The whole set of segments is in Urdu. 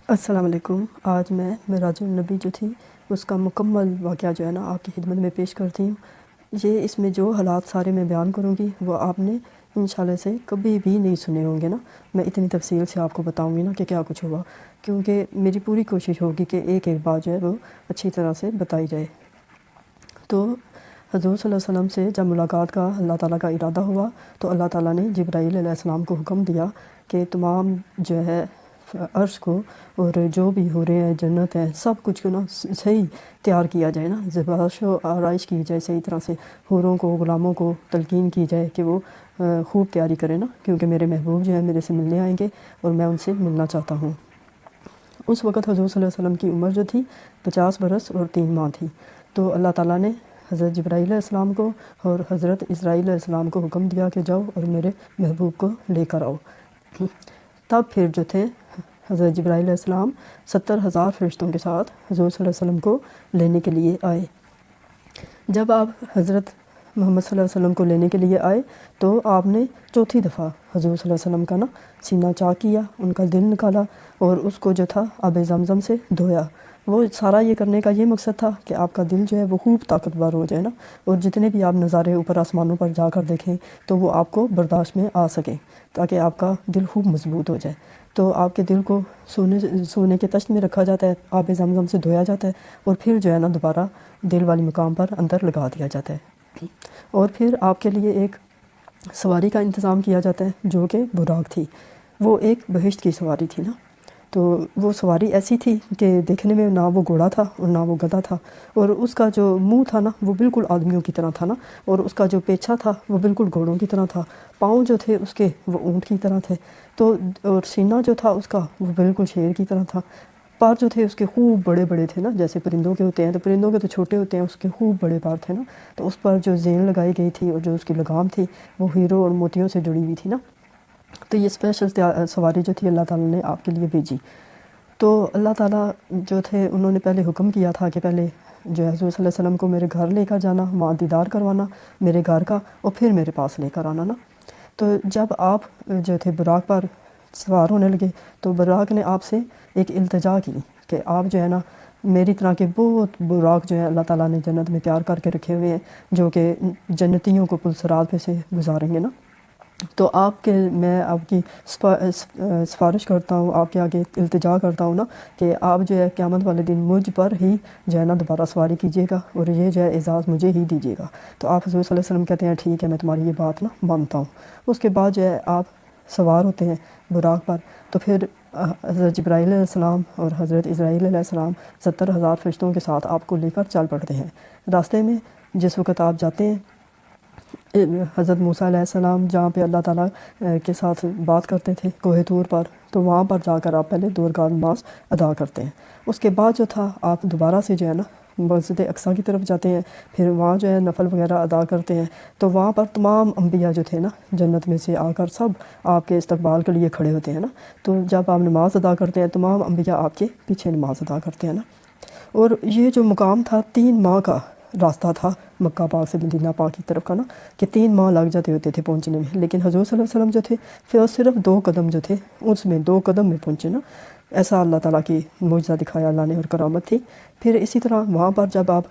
السلام علیکم۔ آج میں معراج النبی جو تھی اس کا مکمل واقعہ جو ہے نا آپ کی خدمت میں پیش کرتی ہوں۔ یہ اس میں جو حالات سارے میں بیان کروں گی وہ آپ نے انشاءاللہ سے کبھی بھی نہیں سنے ہوں گے نا۔ میں اتنی تفصیل سے آپ کو بتاؤں گی نا کہ کیا کچھ ہوا، کیونکہ میری پوری کوشش ہوگی کہ ایک ایک بات جو ہے وہ اچھی طرح سے بتائی جائے۔ تو حضور صلی اللہ علیہ وسلم سے جب ملاقات کا اللہ تعالیٰ کا ارادہ ہوا تو اللہ تعالیٰ نے جبرائیل علیہ السلام کو حکم دیا کہ تمام جو ہے عرش کو اور جو بھی ہو رہے ہیں جنت ہے سب کچھ کو نا صحیح تیار کیا جائے نا، زیبائش و آرائش کی جائے صحیح طرح سے، حوروں کو غلاموں کو تلقین کی جائے کہ وہ خوب تیاری کریں نا، کیونکہ میرے محبوب جو ہے میرے سے ملنے آئیں گے اور میں ان سے ملنا چاہتا ہوں۔ اس وقت حضور صلی اللہ علیہ وسلم کی عمر جو تھی 50 برس اور 3 ماہ تھی۔ تو اللہ تعالیٰ نے حضرت جبرائیل علیہ السلام کو اور حضرت اسرائیل علیہ السلام کو حکم دیا کہ جاؤ اور میرے محبوب کو لے کر آؤ۔ تب پھر جو تھے حضرت جبرائیل علیہ السلام 70,000 فرشتوں کے ساتھ حضور صلی اللہ علیہ وسلم کو لینے کے لیے آئے۔ جب آپ حضرت محمد صلی اللہ علیہ وسلم کو لینے کے لیے آئے تو آپ نے چوتھی دفعہ حضور صلی اللہ علیہ وسلم کا نا سینہ چاک کیا، ان کا دل نکالا اور اس کو جو تھا آب زمزم سے دھویا۔ وہ سارا یہ کرنے کا یہ مقصد تھا کہ آپ کا دل جو ہے وہ خوب طاقتور ہو جائے نا، اور جتنے بھی آپ نظارے اوپر آسمانوں پر جا کر دیکھیں تو وہ آپ کو برداشت میں آ سکیں، تاکہ آپ کا دل خوب مضبوط ہو جائے۔ تو آپ کے دل کو سونے کے تشت میں رکھا جاتا ہے، آب زمزم سے دھویا جاتا ہے، اور پھر جو ہے نا دوبارہ دل والی مقام پر اندر لگا دیا جاتا ہے، اور پھر آپ کے لیے ایک سواری کا انتظام کیا جاتا ہے جو کہ براق تھی۔ وہ ایک بہشت کی سواری تھی نا، تو وہ سواری ایسی تھی کہ دیکھنے میں نہ وہ گھوڑا تھا اور نہ وہ گدھا تھا، اور اس کا جو منہ تھا نا وہ بالکل آدمیوں کی طرح تھا نا، اور اس کا جو پیچھا تھا وہ بالکل گھوڑوں کی طرح تھا، پاؤں جو تھے اس کے وہ اونٹ کی طرح تھے، تو اور سینہ جو تھا اس کا وہ بالکل شیر کی طرح تھا۔ پار جو تھے اس کے خوب بڑے بڑے تھے نا، جیسے پرندوں کے ہوتے ہیں، تو پرندوں کے تو چھوٹے ہوتے ہیں، اس کے خوب بڑے پار تھے نا۔ تو اس پر جو زین لگائی گئی تھی اور جو اس کی لگام تھی وہ ہیروں اور موتیوں سے جڑی ہوئی تھی نا۔ تو یہ اسپیشل سواری جو تھی اللہ تعالیٰ نے آپ کے لیے بھیجی۔ تو اللہ تعالیٰ جو تھے انہوں نے پہلے حکم کیا تھا کہ پہلے جو ہے حضور صلی اللہ علیہ وسلم کو میرے گھر لے کر جانا، وہاں دیدار کروانا میرے گھر کا، اور پھر میرے پاس لے کر آنا نا۔ تو جب آپ جو تھے براق پر سوار ہونے لگے تو براق نے آپ سے ایک التجا کی کہ آپ جو ہے نا میری طرح کے بہت براق جو ہے اللہ تعالیٰ نے جنت میں تیار کر کے رکھے ہوئے ہیں جو کہ جنتیوں کو پلسرات پہ سے گزاریں گے نا۔ تو میں آپ کی سفارش کرتا ہوں، آپ کے آگے التجا کرتا ہوں نا کہ آپ جو ہے قیامت والے دن مجھ پر ہی جو ہے نا دوبارہ سواری کیجیے گا، اور یہ جو ہے اعزاز مجھے ہی دیجیے گا۔ تو آپ حضور صلی اللہ علیہ وسلم کہتے ہیں ٹھیک ہے میں تمہاری یہ بات نا مانتا ہوں۔ اس کے بعد جو ہے آپ سوار ہوتے ہیں براق پر، تو پھر حضرت جبرائیل علیہ السلام اور حضرت اسرائیل علیہ السلام 70,000 فرشتوں کے ساتھ آپ کو لے کر چل پڑتے ہیں۔ راستے میں جس وقت آپ جاتے ہیں حضرت موسیٰ علیہ السلام جہاں پہ اللہ تعالیٰ کے ساتھ بات کرتے تھے کوہ طور پر، تو وہاں پر جا کر آپ پہلے 2 رکعت نماز ادا کرتے ہیں۔ اس کے بعد جو تھا آپ دوبارہ سے جو ہے نا مسجد اقصیٰ کی طرف جاتے ہیں، پھر وہاں جو ہے نفل وغیرہ ادا کرتے ہیں۔ تو وہاں پر تمام انبیاء جو تھے نا جنت میں سے آ کر سب آپ کے استقبال کے لیے کھڑے ہوتے ہیں نا۔ تو جب آپ نماز ادا کرتے ہیں تمام انبیاء آپ کے پیچھے نماز ادا کرتے ہیں نا۔ اور یہ جو مقام تھا 3 ماہ کا راستہ تھا مکہ پاک سے مدینہ پاک کی طرف کا نا، کہ 3 ماہ لگ جاتے ہوتے تھے پہنچنے میں، لیکن حضور صلی اللہ علیہ وسلم جو تھے پھر صرف 2 قدم جو تھے اس میں 2 قدم میں پہنچے نا۔ ایسا اللہ تعالیٰ کی معجزہ دکھایا اللہ نے اور کرامت تھی۔ پھر اسی طرح وہاں پر جب آپ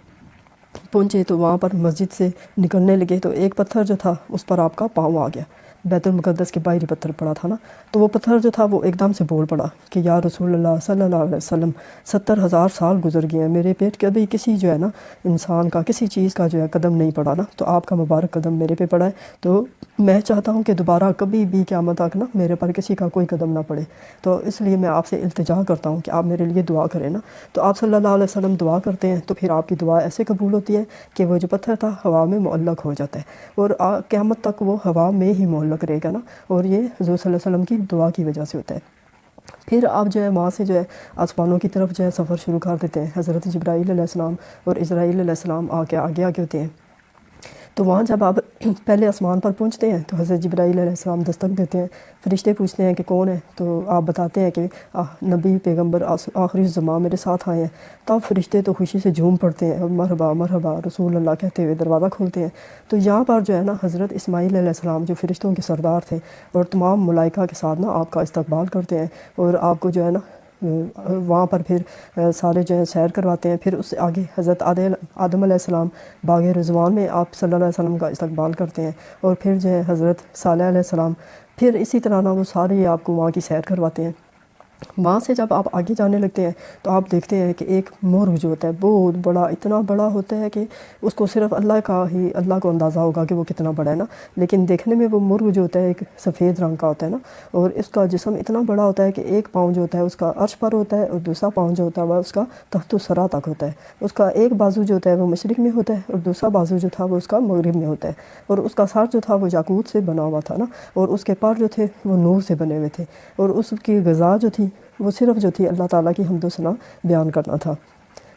پہنچے تو وہاں پر مسجد سے نکلنے لگے تو ایک پتھر جو تھا اس پر آپ کا پاؤں آ گیا، بیت المقدس کے باہری پتھر پڑا تھا نا، تو وہ پتھر جو تھا وہ ایک دم سے بول پڑا کہ یا رسول اللہ صلی اللہ علیہ وسلم 70,000 سال گزر گئے ہیں، میرے پیٹ کبھی کسی جو ہے نا انسان کا کسی چیز کا جو ہے قدم نہیں پڑا نا، تو آپ کا مبارک قدم میرے پہ پڑا ہے، تو میں چاہتا ہوں کہ دوبارہ کبھی بھی قیامت تک نا میرے پر کسی کا کوئی قدم نہ پڑے، تو اس لیے میں آپ سے التجا کرتا ہوں کہ آپ میرے لیے دعا کریں نا۔ تو آپ صلی اللہ علیہ وسلم دعا کرتے ہیں تو پھر آپ کی دعا ایسے قبول ہوتی ہے کہ وہ جو پتھر تھا ہوا میں معلق ہو جاتا ہے، اور قیامت تک وہ ہوا میں ہی معلق رہے گا نا، اور یہ حضور صلی اللہ علیہ وسلم کی دعا کی وجہ سے ہوتا ہے۔ پھر آپ جو ہے وہاں سے جو ہے آسمانوں کی طرف جو ہے سفر شروع کر دیتے ہیں۔ حضرت جبرائیل علیہ السلام اور اسرائیل علیہ السلام آگے آگے ہوتے ہیں۔ تو وہاں جب آپ پہلے آسمان پر پہنچتے ہیں تو حضرت جبرائیل علیہ السلام دستک دیتے ہیں، فرشتے پوچھتے ہیں کہ کون ہے، تو آپ بتاتے ہیں کہ نبی پیغمبر آخری زمان میرے ساتھ آئے ہیں۔ تب فرشتے تو خوشی سے جھوم پڑتے ہیں، مرحبا مرحبا رسول اللہ کہتے ہوئے دروازہ کھولتے ہیں۔ تو یہاں پر جو ہے نا حضرت اسماعیل علیہ السلام جو فرشتوں کے سردار تھے اور تمام ملائکہ کے ساتھ نا آپ کا استقبال کرتے ہیں، اور آپ کو جو ہے نا وہاں پر پھر سارے جو ہیں سیر کرواتے ہیں. پھر اس سے آگے حضرت آدم علیہ السلام باغ رضوان میں آپ صلی اللہ علیہ وسلم کا استقبال کرتے ہیں. اور پھر جو ہے حضرت صالح علیہ السلام پھر اسی طرح وہ سارے آپ کو وہاں کی سیر کرواتے ہیں. وہاں سے جب آپ آگے جانے لگتے ہیں تو آپ دیکھتے ہیں کہ ایک مرغ جو ہوتا ہے بہت بڑا، اتنا بڑا ہوتا ہے کہ اس کو صرف اللہ کو اندازہ ہوگا کہ وہ کتنا بڑا ہے نا. لیکن دیکھنے میں وہ مرغ جو ہوتا ہے ایک سفید رنگ کا ہوتا ہے نا، اور اس کا جسم اتنا بڑا ہوتا ہے کہ ایک پاؤں جو ہوتا ہے اس کا عرش پر ہوتا ہے، اور دوسرا پاؤں جو ہوتا ہے وہ اس کا تحت الثری تک ہوتا ہے. اس کا ایک بازو جو ہوتا ہے وہ مشرق میں ہوتا ہے، اور دوسرا بازو جو تھا وہ اس کا مغرب میں ہوتا ہے. اور اس کا سر جو تھا وہ یاقوت سے بنا ہوا تھا نا، اور اس کے پر جو تھے وہ نور سے بنے ہوئے تھے. اور اس کی غذا جو تھی وہ صرف جو تھی اللہ تعالیٰ کی حمد و ثنا بیان کرنا تھا.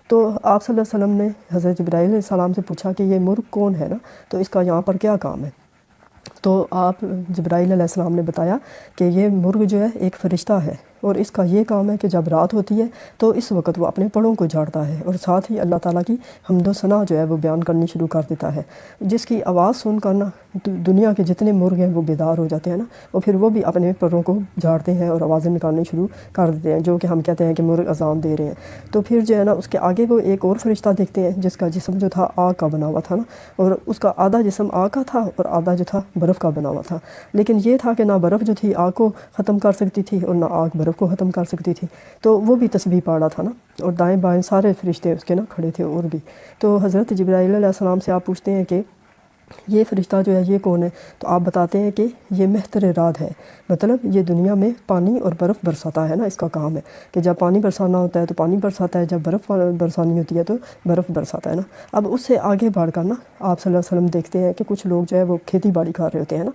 تو آپ صلی اللہ علیہ وسلم نے حضرت جبرائیل علیہ السلام سے پوچھا کہ یہ مرغ کون ہے نا، تو اس کا یہاں پر کیا کام ہے. تو آپ جبرائیل علیہ السلام نے بتایا کہ یہ مرغ جو ہے ایک فرشتہ ہے، اور اس کا یہ کام ہے کہ جب رات ہوتی ہے تو اس وقت وہ اپنے پروں کو جھاڑتا ہے، اور ساتھ ہی اللہ تعالیٰ کی حمد و ثنا جو ہے وہ بیان کرنی شروع کر دیتا ہے، جس کی آواز سن کر نا دنیا کے جتنے مرغ ہیں وہ بیدار ہو جاتے ہیں نا، اور پھر وہ بھی اپنے پروں کو جھاڑتے ہیں اور آوازیں نکالنی شروع کر دیتے ہیں، جو کہ ہم کہتے ہیں کہ مرغ اذان دے رہے ہیں. تو پھر جو ہے نا اس کے آگے وہ ایک اور فرشتہ دیکھتے ہیں جس کا جسم جو تھا آگ کا بنا ہوا تھا نا، اور اس کا آدھا جسم آگ کا تھا اور آدھا جو تھا برف کا بنا ہوا تھا. لیکن یہ تھا کہ نہ برف جو تھی آگ کو ختم کر سکتی تھی اور نہ آگ برف کو ختم کر سکتی تھی. تو وہ بھی تسبیح پڑھ رہا تھا نا، اور دائیں بائیں سارے فرشتے اس کے نا کھڑے تھے اور بھی. تو حضرت جبرائیل علیہ السلام سے آپ پوچھتے ہیں کہ یہ فرشتہ جو ہے یہ کون ہے، تو آپ بتاتے ہیں کہ یہ مہتر رعد ہے، مطلب یہ دنیا میں پانی اور برف برساتا ہے نا، اس کا کام ہے کہ جب پانی برسانا ہوتا ہے تو پانی برساتا ہے، جب برف برسانی ہوتی ہے تو برف برساتا ہے نا. اب اس سے آگے بڑھ کر نا آپ صلی اللہ علیہ وسلم دیکھتے ہیں کہ کچھ لوگ جو ہے وہ کھیتی باڑی کر رہے ہوتے ہیں نا،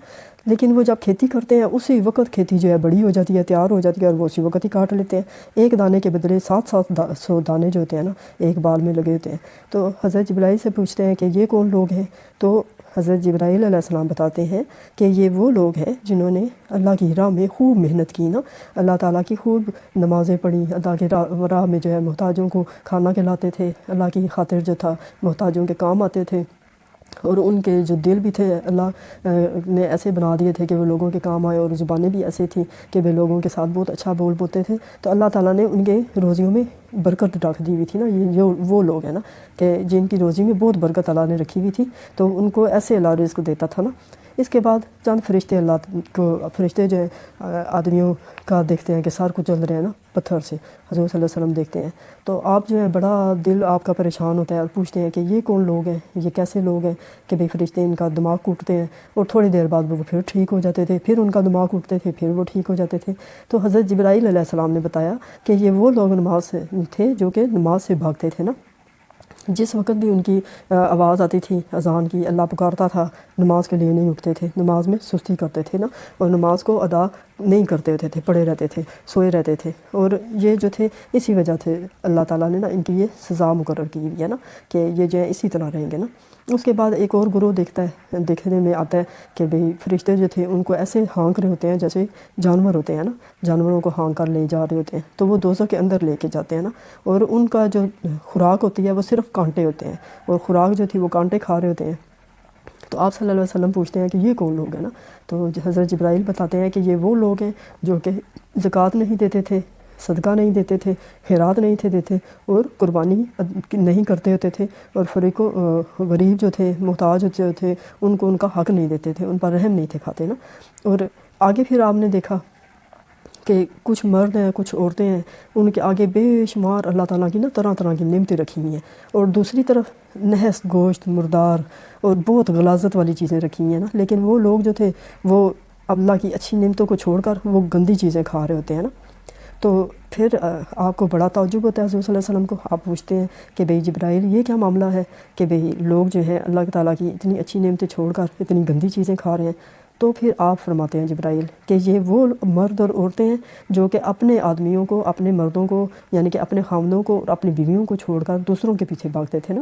لیکن وہ جب کھیتی کرتے ہیں اسی وقت کھیتی جو ہے بڑی ہو جاتی ہے، تیار ہو جاتی ہے، اور وہ اسی وقت ہی کاٹ لیتے ہیں. ایک دانے کے بدلے 700 دانے جو ہوتے ہیں نا ایک بال میں لگے ہوتے ہیں. تو حضرت جبرائیل سے پوچھتے ہیں کہ یہ کون لوگ ہیں، تو حضرت جبرائیل علیہ السلام بتاتے ہیں کہ یہ وہ لوگ ہیں جنہوں نے اللہ کی راہ میں خوب محنت کی نا، اللہ تعالیٰ کی خوب نمازیں پڑھی، اللہ کی راہ میں جو ہے محتاجوں کو کھانا کھلاتے تھے، اللہ کی خاطر جو تھا محتاجوں کے کام آتے تھے. اور ان کے جو دل بھی تھے اللہ نے ایسے بنا دیے تھے کہ وہ لوگوں کے کام آئے، اور زبانیں بھی ایسے تھیں کہ وہ لوگوں کے ساتھ بہت اچھا بول بولتے تھے. تو اللہ تعالیٰ نے ان کے روزیوں میں برکت رکھ دی ہوئی تھی نا. یہ جو وہ لوگ ہیں نا کہ جن کی روزی میں بہت برکت اللہ نے رکھی ہوئی تھی، تو ان کو ایسے اللہ رزق دیتا تھا نا. اس کے بعد چند فرشتے فرشتے جو ہیں آدمیوں کا دیکھتے ہیں کہ سر کو چل رہے ہیں نا پتھر سے، حضور صلی اللہ علیہ وسلم دیکھتے ہیں. تو آپ جو ہے بڑا دل آپ کا پریشان ہوتا ہے، اور پوچھتے ہیں کہ یہ کون لوگ ہیں، یہ کیسے لوگ ہیں کہ بھئی فرشتے ان کا دماغ کوٹتے ہیں، اور تھوڑی دیر بعد وہ پھر ٹھیک ہو جاتے تھے، پھر ان کا دماغ کوٹتے تھے، پھر وہ ٹھیک ہو جاتے تھے. تو حضرت جبرائیل علیہ السلام نے بتایا کہ یہ وہ لوگ نماز سے تھے جو کہ نماز سے بھاگتے تھے نا. جس وقت بھی ان کی آواز آتی تھی اذان کی، اللہ پکارتا تھا، نماز کے لیے نہیں اٹھتے تھے، نماز میں سستی کرتے تھے نا، اور نماز کو ادا نہیں کرتے ہوتے تھے، پڑے رہتے تھے، سوئے رہتے تھے. اور یہ جو تھے اسی وجہ سے اللہ تعالیٰ نے نا ان کی یہ سزا مقرر کی ہوئی ہے نا کہ یہ جو ہے اسی طرح رہیں گے نا. اس کے بعد ایک اور گروہ دیکھنے میں آتا ہے کہ بھئی فرشتے جو تھے ان کو ایسے ہانک رہے ہوتے ہیں جیسے جانور ہوتے ہیں نا، جانوروں کو ہانک کر لے جا رہے ہوتے ہیں. تو وہ دوزخ کے اندر لے کے جاتے ہیں نا، اور ان کا جو خوراک ہوتی ہے وہ صرف کانٹے ہوتے ہیں، اور خوراک جو تھی وہ کانٹے کھا رہے ہوتے ہیں. تو آپ صلی اللہ علیہ وسلم پوچھتے ہیں کہ یہ کون لوگ ہیں نا، تو حضرت جبرائیل بتاتے ہیں کہ یہ وہ لوگ ہیں جو کہ زکوٰۃ نہیں دیتے تھے، صدقہ نہیں دیتے تھے، خیرات نہیں تھے دیتے، اور قربانی نہیں کرتے ہوتے تھے، اور فقیر و غریب جو تھے، محتاج جو تھے، ان کو ان کا حق نہیں دیتے تھے، ان پر رحم نہیں تھے کھاتے نا. اور آگے پھر آپ نے دیکھا کہ کچھ مرد ہیں، کچھ عورتیں ہیں، ان کے آگے بے شمار اللہ تعالیٰ کی نا طرح طرح کی نعمتیں رکھی ہوئی ہیں، اور دوسری طرف نحس، گوشت، مردار اور بہت غلاظت والی چیزیں رکھی ہوئی ہیں نا. لیکن وہ لوگ جو تھے وہ اللہ کی اچھی نعمتوں کو چھوڑ کر وہ گندی چیزیں کھا رہے ہوتے ہیں نا. تو پھر آپ کو بڑا تعجب ہوتا ہے حضور صلی اللہ علیہ وسلم کو. آپ پوچھتے ہیں کہ بھئی جبرائیل یہ کیا معاملہ ہے کہ بھئی لوگ جو ہیں اللہ تعالیٰ کی اتنی اچھی نعمتیں چھوڑ کر اتنی گندی چیزیں کھا رہے ہیں. تو پھر آپ فرماتے ہیں جبرائیل کہ یہ وہ مرد اور عورتیں ہیں جو کہ اپنے آدمیوں کو، اپنے مردوں کو، یعنی کہ اپنے خامدوں کو اور اپنی بیویوں کو چھوڑ کر دوسروں کے پیچھے بھاگتے تھے نا،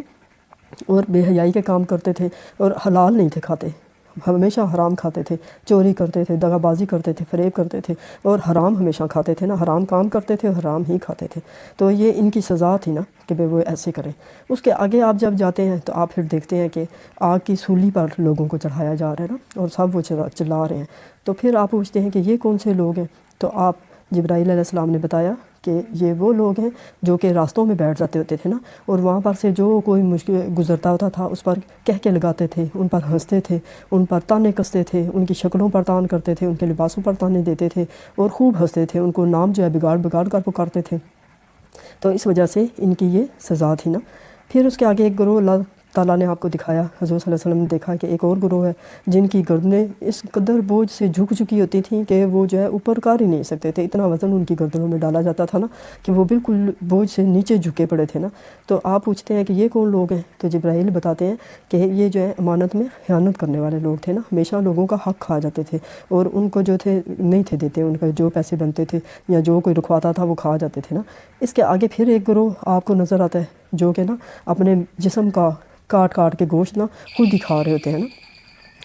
اور بے حیائی کے کام کرتے تھے، اور حلال نہیں تھے کھاتے، ہمیشہ حرام کھاتے تھے، چوری کرتے تھے، دغا بازی کرتے تھے، فریب کرتے تھے، اور حرام ہمیشہ کھاتے تھے نا، حرام کام کرتے تھے اور حرام ہی کھاتے تھے. تو یہ ان کی سزا تھی نا کہ وہ ایسے کریں. اس کے آگے آپ جب جاتے ہیں تو آپ پھر دیکھتے ہیں کہ آگ کی سولی پر لوگوں کو چڑھایا جا رہا ہے نا، اور سب وہ چلا رہے ہیں. تو پھر آپ پوچھتے ہیں کہ یہ کون سے لوگ ہیں، تو آپ جبرائیل علیہ السلام نے بتایا کہ یہ وہ لوگ ہیں جو کہ راستوں میں بیٹھ جاتے ہوتے تھے نا، اور وہاں پر سے جو کوئی مشکل گزرتا ہوتا تھا اس پر کہہ کے لگاتے تھے، ان پر ہنستے تھے، ان پر تانے کستے تھے، ان کی شکلوں پر تان کرتے تھے، ان کے لباسوں پر تانے دیتے تھے اور خوب ہنستے تھے، ان کو نام جو ہے بگاڑ بگاڑ کر پکارتے تھے۔ تو اس وجہ سے ان کی یہ سزا تھی نا۔ پھر اس کے آگے ایک گروہ اللہ تعالیٰ نے آپ کو دکھایا، حضور صلی اللہ علیہ وسلم نے دیکھا کہ ایک اور گروہ ہے جن کی گردنیں اس قدر بوجھ سے جھک چکی ہوتی تھیں کہ وہ جو ہے اوپر کر ہی نہیں سکتے تھے، اتنا وزن ان کی گردنوں میں ڈالا جاتا تھا نا کہ وہ بالکل بوجھ سے نیچے جھکے پڑے تھے نا۔ تو آپ پوچھتے ہیں کہ یہ کون لوگ ہیں؟ تو جبرائیل بتاتے ہیں کہ یہ جو ہے امانت میں خیانت کرنے والے لوگ تھے نا، ہمیشہ لوگوں کا حق کھا جاتے تھے اور ان کو جو تھے نہیں تھے دیتے، ان کا جو پیسے بنتے تھے یا جو کوئی رکھواتا تھا وہ کھا جاتے تھے نا۔ اس کے آگے پھر ایک گروہ آپ کو نظر آتا ہے جو کہ نا اپنے جسم کا کاٹ کاٹ کے گوشت نا خود ہی کھا رہے ہوتے ہیں نا۔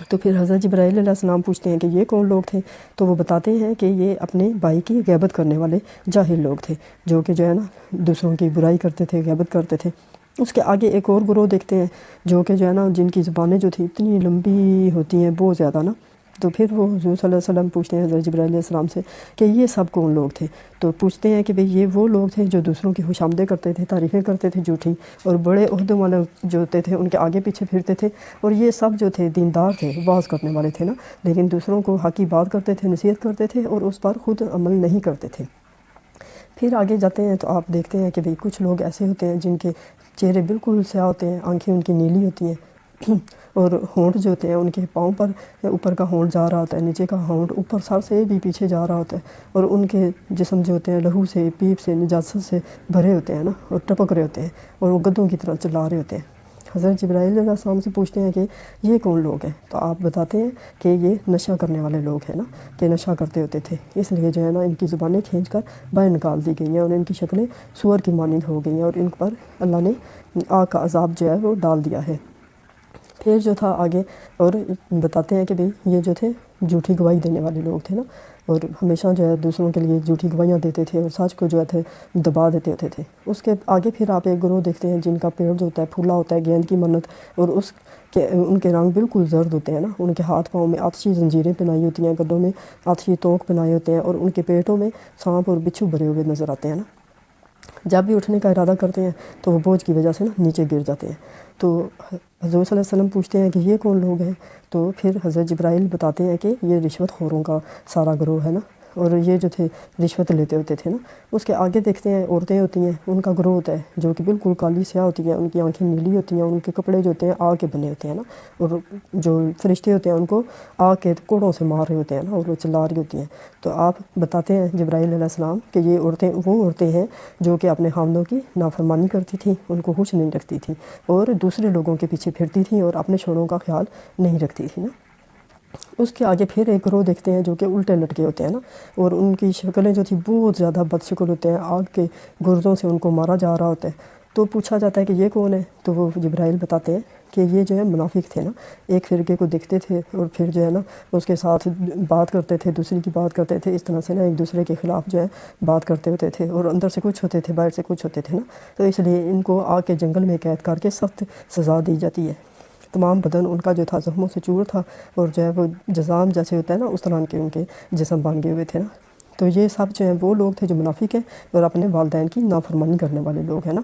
تو پھر حضرت جبرائیل علیہ السلام پوچھتے ہیں کہ یہ کون لوگ تھے؟ تو وہ بتاتے ہیں کہ یہ اپنے بھائی کی غیبت کرنے والے جاہل لوگ تھے، جو کہ جو ہے نا دوسروں کی برائی کرتے تھے، غیبت کرتے تھے۔ اس کے آگے ایک اور گروہ دیکھتے ہیں جو کہ جو ہے نا جن کی زبانیں جو تھی اتنی لمبی ہوتی ہیں بہت زیادہ نا۔ تو پھر وہ حضور صلی اللہ علیہ وسلم پوچھتے ہیں حضرت جبرائیل علیہ السلام سے کہ یہ سب کون لوگ تھے؟ تو پوچھتے ہیں کہ بھئی یہ وہ لوگ تھے جو دوسروں کی خوش آمدیں کرتے تھے، تعریفیں کرتے تھے جھوٹی، اور بڑے عہدوں والے جو ہوتے تھے ان کے آگے پیچھے پھرتے تھے، اور یہ سب جو تھے دیندار تھے، واعظ کرنے والے تھے نا، لیکن دوسروں کو حق کی بات کرتے تھے، نصیحت کرتے تھے اور اس پر خود عمل نہیں کرتے تھے۔ پھر آگے جاتے ہیں تو آپ دیکھتے ہیں کہ بھئی کچھ لوگ ایسے ہوتے ہیں جن کے چہرے بالکل سیاہ ہوتے ہیں، آنکھیں ان کی نیلی ہوتی ہیں اور ہونٹ جو ہوتے ہیں ان کے پاؤں پر اوپر کا ہونٹ جا رہا ہوتا ہے، نیچے کا ہونٹ اوپر سر سے بھی پیچھے جا رہا ہوتا ہے، اور ان کے جسم جو ہوتے ہیں لہو سے، پیپ سے، نجاست سے بھرے ہوتے ہیں نا، اور ٹپک رہے ہوتے ہیں اور وہ گدھوں کی طرح چلا رہے ہوتے ہیں۔ حضرت جبرائیل علیہ السلام سے پوچھتے ہیں کہ یہ کون لوگ ہیں؟ تو آپ بتاتے ہیں کہ یہ نشہ کرنے والے لوگ ہیں نا، کہ نشہ کرتے ہوتے تھے، اس لیے جو ہے نا ان کی زبانیں کھینچ کر باہر نکال دی گئی ہیں اور ان کی شکلیں سور کی مانند ہو گئی ہیں اور ان پر اللہ نے آگ کا عذاب جو ہے وہ ڈال دیا ہے۔ پھر جو تھا آگے اور بتاتے ہیں کہ بھئی یہ جو تھے جھوٹی گواہی دینے والے لوگ تھے نا، اور ہمیشہ جو ہے دوسروں کے لیے جھوٹی گواہیاں دیتے تھے اور سچ کو جو ہے دبا دیتے ہوتے تھے۔ اس کے آگے پھر آپ ایک گروہ دیکھتے ہیں جن کا پیڑ جو ہوتا ہے پھولا ہوتا ہے گیند کی مانند، اور اس کے ان کے رنگ بالکل زرد ہوتے ہیں نا، ان کے ہاتھ پاؤں میں آتشی زنجیریں پہنائی ہوتی ہیں، گدوں میں آتشی توق پہنائے ہوتے ہیں، اور ان کے پیٹوں میں سانپ اور بچھو بھرے ہوئے نظر آتے ہیں نا۔ جب بھی اٹھنے کا ارادہ کرتے ہیں تو وہ بوجھ کی وجہ سے نا نیچے گر جاتے ہیں۔ تو حضور صلی اللہ علیہ وسلم پوچھتے ہیں کہ یہ کون لوگ ہیں؟ تو پھر حضرت جبرائیل بتاتے ہیں کہ یہ رشوت خوروں کا سارا گروہ ہے نا، اور یہ جو تھے رشوت لیتے ہوتے تھے نا۔ اس کے آگے دیکھتے ہیں عورتیں ہوتی ہیں، ان کا گروہ ہوتا ہے جو کہ بالکل کالی سیاہ ہوتی ہیں، ان کی آنکھیں نیلی ہوتی ہیں، ان کے کپڑے جو ہوتے ہیں آگ کے بنے ہوتے ہیں نا، اور جو فرشتے ہوتے ہیں ان کو آگ کے کوڑوں سے مار رہے ہوتے ہیں نا، اور وہ چلا رہی ہوتی ہیں۔ تو آپ بتاتے ہیں جبرائیل علیہ السلام کہ یہ عورتیں وہ عورتیں ہیں جو کہ اپنے خاوندوں کی نافرمانی کرتی تھیں، ان کو خوش نہیں رکھتی تھیں اور دوسرے لوگوں کے پیچھے پھرتی تھیں اور اپنے شوہروں کا خیال نہیں رکھتی تھی نا۔ اس کے آگے پھر ایک گروہ دیکھتے ہیں جو کہ الٹے لٹکے ہوتے ہیں نا، اور ان کی شکلیں جو تھی بہت زیادہ بد شکل ہوتے ہیں، آگ کے گرزوں سے ان کو مارا جا رہا ہوتا ہے۔ تو پوچھا جاتا ہے کہ یہ کون ہے؟ تو وہ جبرائیل بتاتے ہیں کہ یہ جو ہے منافق تھے نا، ایک فرقے کو دیکھتے تھے اور پھر جو ہے نا اس کے ساتھ بات کرتے تھے، دوسری کی بات کرتے تھے، اس طرح سے نا ایک دوسرے کے خلاف جو ہے بات کرتے ہوتے تھے، اور اندر سے کچھ ہوتے تھے باہر سے کچھ ہوتے تھے نا۔ تو اس لیے ان کو آگ کے جنگل میں قید کر کے سخت سزا دی جاتی ہے۔ تمام بدن ان کا جو تھا زخموں سے چور تھا، اور جو ہے وہ جزام جیسے ہوتا ہے نا اس طرح کے ان کے جسم بن گئے ہوئے تھے نا۔ تو یہ سب جو ہیں وہ لوگ تھے جو منافق ہیں اور اپنے والدین کی نافرمانی کرنے والے لوگ ہیں نا۔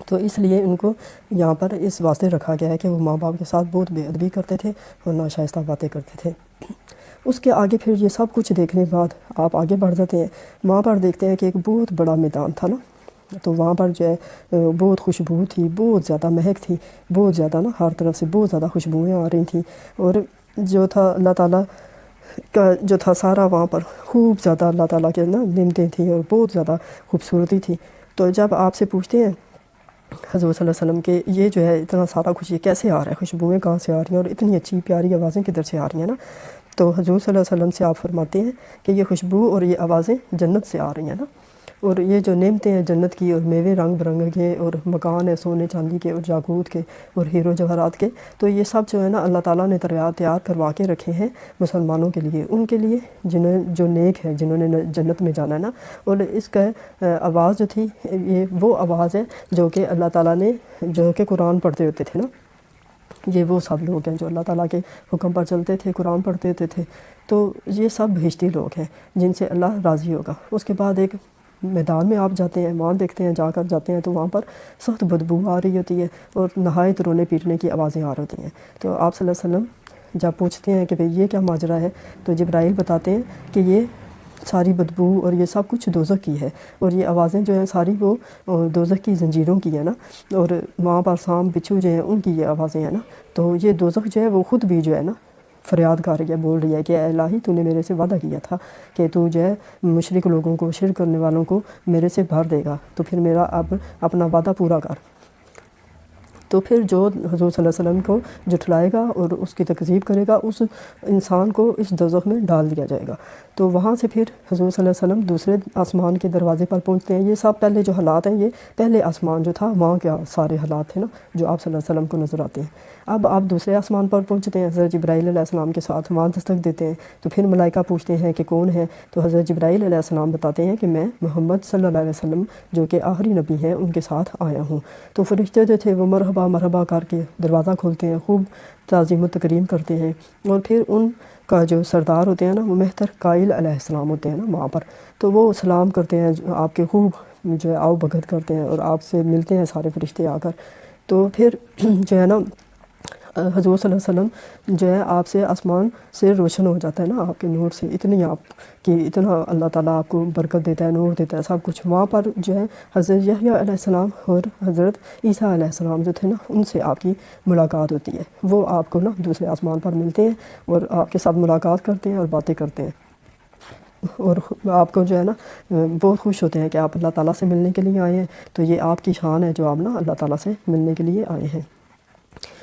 تو اس لیے ان کو یہاں پر اس واسطے رکھا گیا ہے کہ وہ ماں باپ کے ساتھ بہت بے ادبی کرتے تھے اور ناشائستہ باتیں کرتے تھے۔ اس کے آگے پھر یہ سب کچھ دیکھنے کے بعد آپ آگے بڑھ جاتے ہیں، وہاں پر دیکھتے ہیں کہ ایک بہت بڑا میدان تھا نا۔ تو وہاں پر جو ہے بہت خوشبو تھی، بہت زیادہ مہک تھی، بہت زیادہ نا ہر طرف سے بہت زیادہ خوشبوئیں آ رہی تھیں، اور جو تھا اللہ تعالیٰ کا جو تھا سارا وہاں پر خوب زیادہ اللہ تعالیٰ کے نا نعمتیں تھیں اور بہت زیادہ خوبصورتی تھی۔ تو جب آپ سے پوچھتے ہیں حضور صلی اللہ علیہ وسلم کہ یہ جو ہے اتنا سارا خوشی کیسے آ رہا ہے، خوشبوئیں کہاں سے آ رہی ہیں اور اتنی اچھی پیاری آوازیں کدھر سے آ رہی ہیں نا، تو حضور صلی اللہ علیہ وسلم سے آپ فرماتے ہیں کہ یہ خوشبو اور یہ آوازیں جنت سے آ رہی ہیں نا، اور یہ جو نعمتیں ہیں جنت کی اور میوے رنگ برنگ کے اور مکان ہے سونے چاندی کے اور یاقوت کے اور ہیرو جواہرات کے، تو یہ سب جو ہے نا اللہ تعالیٰ نے تیار کروا کے رکھے ہیں مسلمانوں کے لیے، ان کے لیے جنہیں جو نیک ہے، جنہوں نے جنت میں جانا ہے نا۔ اور اس کا آواز جو تھی یہ وہ آواز ہے جو کہ اللہ تعالیٰ نے جو کہ قرآن پڑھتے ہوتے تھے نا، یہ وہ سب لوگ ہیں جو اللہ تعالیٰ کے حکم پر چلتے تھے، قرآن پڑھتے ہوتے تھے۔ تو یہ سب بہشتی لوگ ہیں جن سے اللہ راضی ہوگا۔ اس کے بعد ایک میدان میں آپ جاتے ہیں، وہاں دیکھتے ہیں، جا کر جاتے ہیں تو وہاں پر سخت بدبو آ رہی ہوتی ہے اور نہایت رونے پیٹنے کی آوازیں آ رہی ہوتی ہیں۔ تو آپ صلی اللہ علیہ وسلم جب پوچھتے ہیں کہ بھئی یہ کیا ماجرا ہے، تو جبرائیل بتاتے ہیں کہ یہ ساری بدبو اور یہ سب کچھ دوزخ کی ہے، اور یہ آوازیں جو ہیں ساری وہ دوزخ کی زنجیروں کی ہے نا، اور وہاں پر سانپ بچھو جو ہیں ان کی یہ آوازیں ہیں نا۔ تو یہ دوزخ جو ہے وہ خود بھی جو ہے نا فریاد کر رہی ہے، بول رہی ہے کہ اے الہی تو نے میرے سے وعدہ کیا تھا کہ تو جو ہے مشرک لوگوں کو، شرک کرنے والوں کو میرے سے بھر دے گا، تو پھر میرا اب اپنا وعدہ پورا کر۔ تو پھر جو حضور صلی اللہ علیہ وسلم کو جھٹلائے گا اور اس کی تکذیب کرے گا، اس انسان کو اس دوزخ میں ڈال دیا جائے گا۔ تو وہاں سے پھر حضور صلی اللہ علیہ وسلم دوسرے آسمان کے دروازے پر پہنچتے ہیں۔ یہ سب پہلے جو حالات ہیں، یہ پہلے آسمان جو تھا وہاں کے سارے حالات تھے نا جو آپ صلی اللہ علیہ وسلم کو نظر آتے ہیں۔ اب آپ دوسرے آسمان پر پہنچتے ہیں حضرت جبرائیل علیہ السلام کے ساتھ، وہاں دستک دیتے ہیں تو پھر ملائکہ پوچھتے ہیں کہ کون ہے، تو حضرت جبرائیل علیہ السلام بتاتے ہیں کہ میں محمد صلی اللہ علیہ وسلم جو کہ آخری نبی ہیں ان کے ساتھ آیا ہوں۔ تو فرشتے جو تھے وہ مرحبا مرحبا کر کے دروازہ کھولتے ہیں، خوب تعظیم و تکریم کرتے ہیں، اور پھر ان کا جو سردار ہوتے ہیں نا وہ مہتر قائل علیہ السلام ہوتے ہیں نا وہاں پر، تو وہ سلام کرتے ہیں، آپ کے خوب جو ہے آؤ بھگت کرتے ہیں اور آپ سے ملتے ہیں سارے فرشتے آ کر۔ تو پھر جو ہے نا حضور صلی اللہ علیہ وسلم جو ہے آپ سے آسمان سے روشن ہو جاتا ہے نا آپ کے نور سے، اتنی آپ کی اتنا اللہ تعالیٰ آپ کو برکت دیتا ہے، نور دیتا ہے، سب کچھ۔ وہاں پر جو ہے حضرت یحییٰ علیہ السلام اور حضرت عیسیٰ علیہ السلام جو تھے نا ان سے آپ کی ملاقات ہوتی ہے، وہ آپ کو نا دوسرے آسمان پر ملتے ہیں اور آپ کے ساتھ ملاقات کرتے ہیں اور باتیں کرتے ہیں، اور آپ کو جو ہے نا بہت خوش ہوتے ہیں کہ آپ اللہ تعالیٰ سے ملنے کے لیے آئے ہیں، تو یہ آپ کی شان ہے جو آپ نا اللہ تعالیٰ سے ملنے کے لیے آئے ہیں۔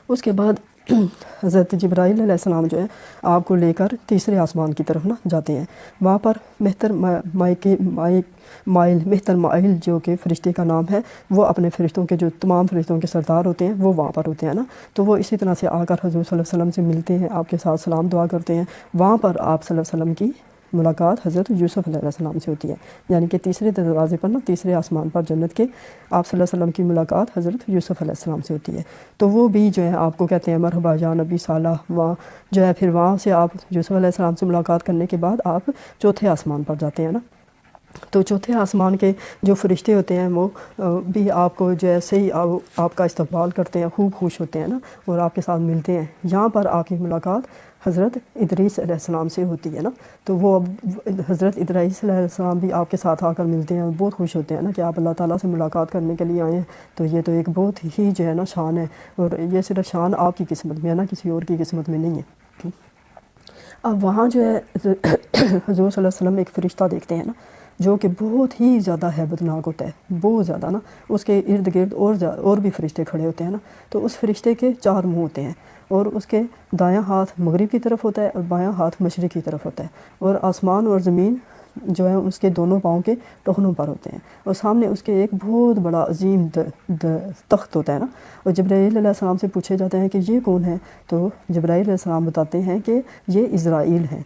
اس کے بعد حضرت جبرائیل علیہ السلام جو ہے آپ کو لے کر تیسرے آسمان کی طرف نا جاتے ہیں۔ وہاں پر مہتر مہتر مائل جو کہ فرشتے کا نام ہے، وہ اپنے فرشتوں کے جو تمام فرشتوں کے سردار ہوتے ہیں وہ وہاں پر ہوتے ہیں نا، تو وہ اسی طرح سے آ کر حضور صلی اللہ علیہ وسلم سے ملتے ہیں، آپ کے ساتھ سلام دعا کرتے ہیں۔ وہاں پر آپ صلی اللہ علیہ وسلم کی ملاقات حضرت یوسف علیہ السلام سے ہوتی ہے، یعنی کہ تیسرے دروازے پر نا تیسرے آسمان پر جنت کے آپ صلی اللہ علیہ وسلم کی ملاقات حضرت یوسف علیہ السلام سے ہوتی ہے۔ تو وہ بھی جو ہے آپ کو کہتے ہیں مرحبا یا نبی صالح، وہاں جو ہے پھر وہاں سے آپ یوسف علیہ السلام سے ملاقات کرنے کے بعد آپ چوتھے آسمان پر جاتے ہیں نا، تو چوتھے آسمان کے جو فرشتے ہوتے ہیں وہ بھی آپ کو جیسے ہی آپ کا استقبال کرتے ہیں خوب خوش ہوتے ہیں نا اور آپ کے ساتھ ملتے ہیں۔ یہاں پر آپ کی ملاقات حضرت ادریس علیہ السلام سے ہوتی ہے نا، تو وہ حضرت ادریس علیہ السلام بھی آپ کے ساتھ آ کر ملتے ہیں، بہت خوش ہوتے ہیں نا کہ آپ اللہ تعالیٰ سے ملاقات کرنے کے لیے آئے ہیں، تو یہ تو ایک بہت ہی جو ہے نا شان ہے، اور یہ صرف شان آپ کی قسمت میں ہے نا، کسی اور کی قسمت میں نہیں ہے۔ اب وہاں جو ہے حضور صلی اللہ علیہ وسلم ایک فرشتہ دیکھتے ہیں نا جو کہ بہت ہی زیادہ ہیبت ناک ہوتا ہے، بہت زیادہ نا، اس کے ارد گرد اور بھی فرشتے کھڑے ہوتے ہیں نا، تو اس فرشتے کے 4 منہ ہوتے ہیں، اور اس کے دایاں ہاتھ مغرب کی طرف ہوتا ہے اور بایاں ہاتھ مشرق کی طرف ہوتا ہے، اور آسمان اور زمین جو ہے اس کے دونوں پاؤں کے ٹخنوں پر ہوتے ہیں، اور سامنے اس کے ایک بہت بڑا عظیم تخت ہوتا ہے نا، اور جبرائیل علیہ السلام سے پوچھے جاتے ہیں کہ یہ کون ہے، تو جبرائیل علیہ السلام بتاتے ہیں کہ یہ اسرائیل ہیں۔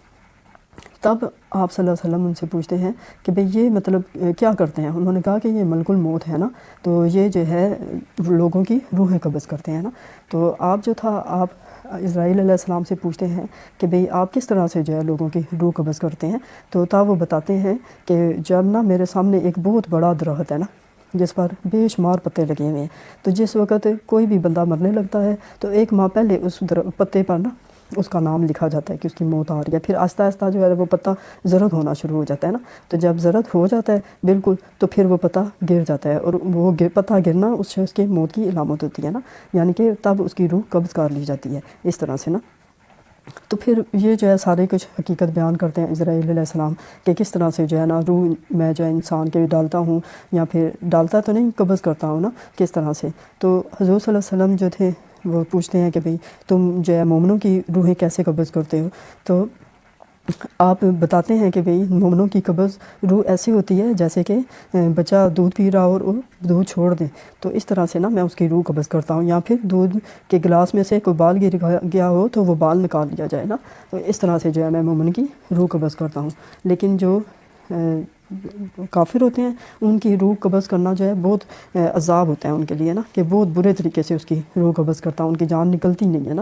تب آپ صلی اللہ علیہ وسلم ان سے پوچھتے ہیں کہ بھئی یہ مطلب کیا کرتے ہیں، انہوں نے کہا کہ یہ ملک الموت ہے نا، تو یہ جو ہے لوگوں کی روحیں قبض کرتے ہیں نا، تو آپ جو تھا آپ اسرائیل علیہ السلام سے پوچھتے ہیں کہ بھئی آپ کس طرح سے جو ہے لوگوں کی روح قبض کرتے ہیں، تو تب وہ بتاتے ہیں کہ جب نا میرے سامنے ایک بہت بڑا درخت ہے نا جس پر بے شمار پتے لگے ہوئے ہیں، تو جس وقت کوئی بھی بندہ مرنے لگتا ہے تو 1 ماہ پہلے اس پتے پر نا اس کا نام لکھا جاتا ہے کہ اس کی موت آ رہی ہے، پھر آہستہ آہستہ جو ہے وہ پتہ زرد ہونا شروع ہو جاتا ہے نا، تو جب زرد ہو جاتا ہے بالکل تو پھر وہ پتہ گر جاتا ہے، اور وہ پتہ گرنا اس شخص کی موت کی علامت ہوتی ہے نا، یعنی کہ تب اس کی روح قبض کر لی جاتی ہے اس طرح سے نا۔ تو پھر یہ جو ہے سارے کچھ حقیقت بیان کرتے ہیں اسرائیل علیہ السلام کہ کس طرح سے جو ہے نا روح میں جو ہے انسان کے ڈالتا ہوں، یا پھر ڈالتا تو نہیں قبض کرتا ہوں نا کس طرح سے۔ تو حضور صلی اللہ علیہ وسلم جو تھے وہ پوچھتے ہیں کہ بھئی تم جو ہے مومنوں کی روحیں کیسے قبض کرتے ہو، تو آپ بتاتے ہیں کہ بھئی مومنوں کی قبض روح ایسی ہوتی ہے جیسے کہ بچہ دودھ پی رہا اور وہ دودھ چھوڑ دیں، تو اس طرح سے نا میں اس کی روح قبض کرتا ہوں، یا پھر دودھ کے گلاس میں سے کوئی بال گر گیا ہو تو وہ بال نکال لیا جائے نا، تو اس طرح سے جو ہے میں مومن کی روح قبض کرتا ہوں۔ لیکن جو کافر ہوتے ہیں ان کی روح قبض کرنا جو ہے بہت عذاب ہوتا ہے ان کے لیے نا، کہ بہت برے طریقے سے اس کی روح قبض کرتا ہوں، ان کی جان نکلتی نہیں ہے نا۔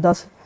10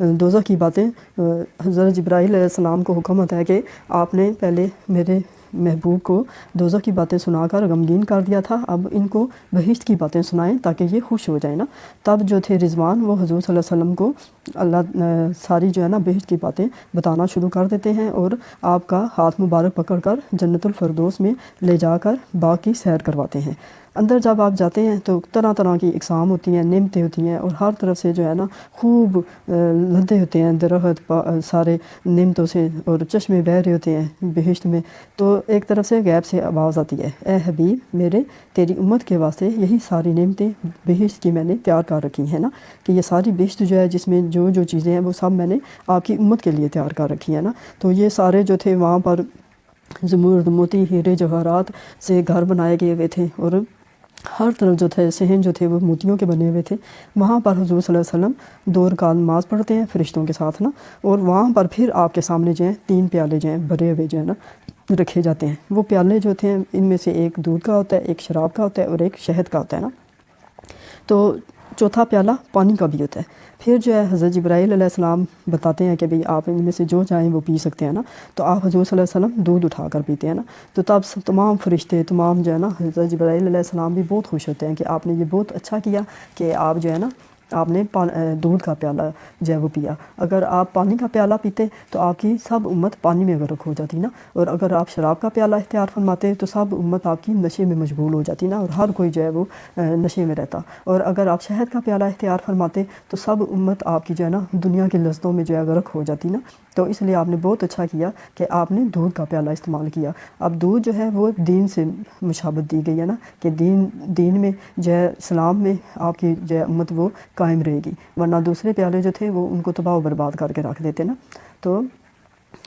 دوزخ کی باتیں حضرت جبرائیل علیہ السلام کو حکم ہوتا ہے کہ آپ نے پہلے میرے محبوب کو دوزخ کی باتیں سنا کر غمگین کر دیا تھا، اب ان کو بہشت کی باتیں سنائیں تاکہ یہ خوش ہو جائیں نا۔ تب جو تھے رضوان وہ حضور صلی اللہ علیہ وسلم کو اللہ ساری جو ہے نا بہشت کی باتیں بتانا شروع کر دیتے ہیں اور آپ کا ہاتھ مبارک پکڑ کر جنت الفردوس میں لے جا کر باغ کی سیر کرواتے ہیں۔ اندر جب آپ جاتے ہیں تو طرح طرح کی اقسام ہوتی ہیں، نعمتیں ہوتی ہیں اور ہر طرف سے جو ہے نا خوب لدے ہوتے ہیں، درخت سارے نعمتوں سے اور چشمے بہہ رہے ہوتے ہیں بہشت میں۔ تو ایک طرف سے غیب سے آواز آتی ہے، اے حبیب میرے تیری امت کے واسطے یہی ساری نعمتیں بہشت کی میں نے تیار کر رکھی ہیں نا، کہ یہ ساری بہشت جو ہے جس میں جو جو چیزیں ہیں وہ سب میں نے آپ کی امت کے لیے تیار کر رکھی ہیں نا۔ تو یہ سارے جو تھے وہاں پر زمرد، موتی، ہیرے جواہرات سے گھر بنائے گئے ہوئے تھے اور ہر طرف جو تھے صحن جو تھے وہ موتیوں کے بنے ہوئے تھے۔ وہاں پر حضور صلی اللہ علیہ وسلم 2 رکعت نماز پڑھتے ہیں فرشتوں کے ساتھ نا، اور وہاں پر پھر آپ کے سامنے جو ہیں 3 پیالے جو ہیں بھرے ہوئے جو ہے نا رکھے جاتے ہیں۔ وہ پیالے جو تھے ان میں سے ایک دودھ کا ہوتا ہے، ایک شراب کا ہوتا ہے اور ایک شہد کا ہوتا ہے نا۔ تو چوتھا پیالہ پانی کا بھی ہوتا ہے۔ پھر جو ہے حضرت جبرائیل علیہ السلام بتاتے ہیں کہ بھئی آپ ان میں سے جو چاہیں وہ پی سکتے ہیں نا، تو آپ حضور صلی اللہ علیہ وسلم دودھ اٹھا کر پیتے ہیں نا۔ تو تب تمام فرشتے تمام جو ہے نا حضرت جبرائیل علیہ السلام بھی بہت خوش ہوتے ہیں کہ آپ نے یہ بہت اچھا کیا کہ آپ جو ہے نا آپ نے دودھ کا پیالہ جو ہے وہ پیا۔ اگر آپ پانی کا پیالہ پیتے تو آپ کی سب امت پانی میں غرق ہو جاتی نا، اور اگر آپ شراب کا پیالہ اختیار فرماتے تو سب امت آپ کی نشے میں مشغول ہو جاتی نا، اور ہر کوئی جو ہے وہ نشے میں رہتا۔ اور اگر آپ شہد کا پیالہ اختیار فرماتے تو سب امت آپ کی جو ہے نا دنیا کی لذتوں میں جو ہے غرق ہو جاتی نا۔ تو اس لیے آپ نے بہت اچھا کیا کہ آپ نے دودھ کا پیالہ استعمال کیا۔ اب دودھ جو ہے وہ دین سے مشابہت دی گئی ہے نا، کہ دین میں جو ہے اسلام میں آپ کی جو ہے امت وہ قائم رہے گی، ورنہ دوسرے پیالے جو تھے وہ ان کو تباہ و برباد کر کے رکھ دیتے نا۔ تو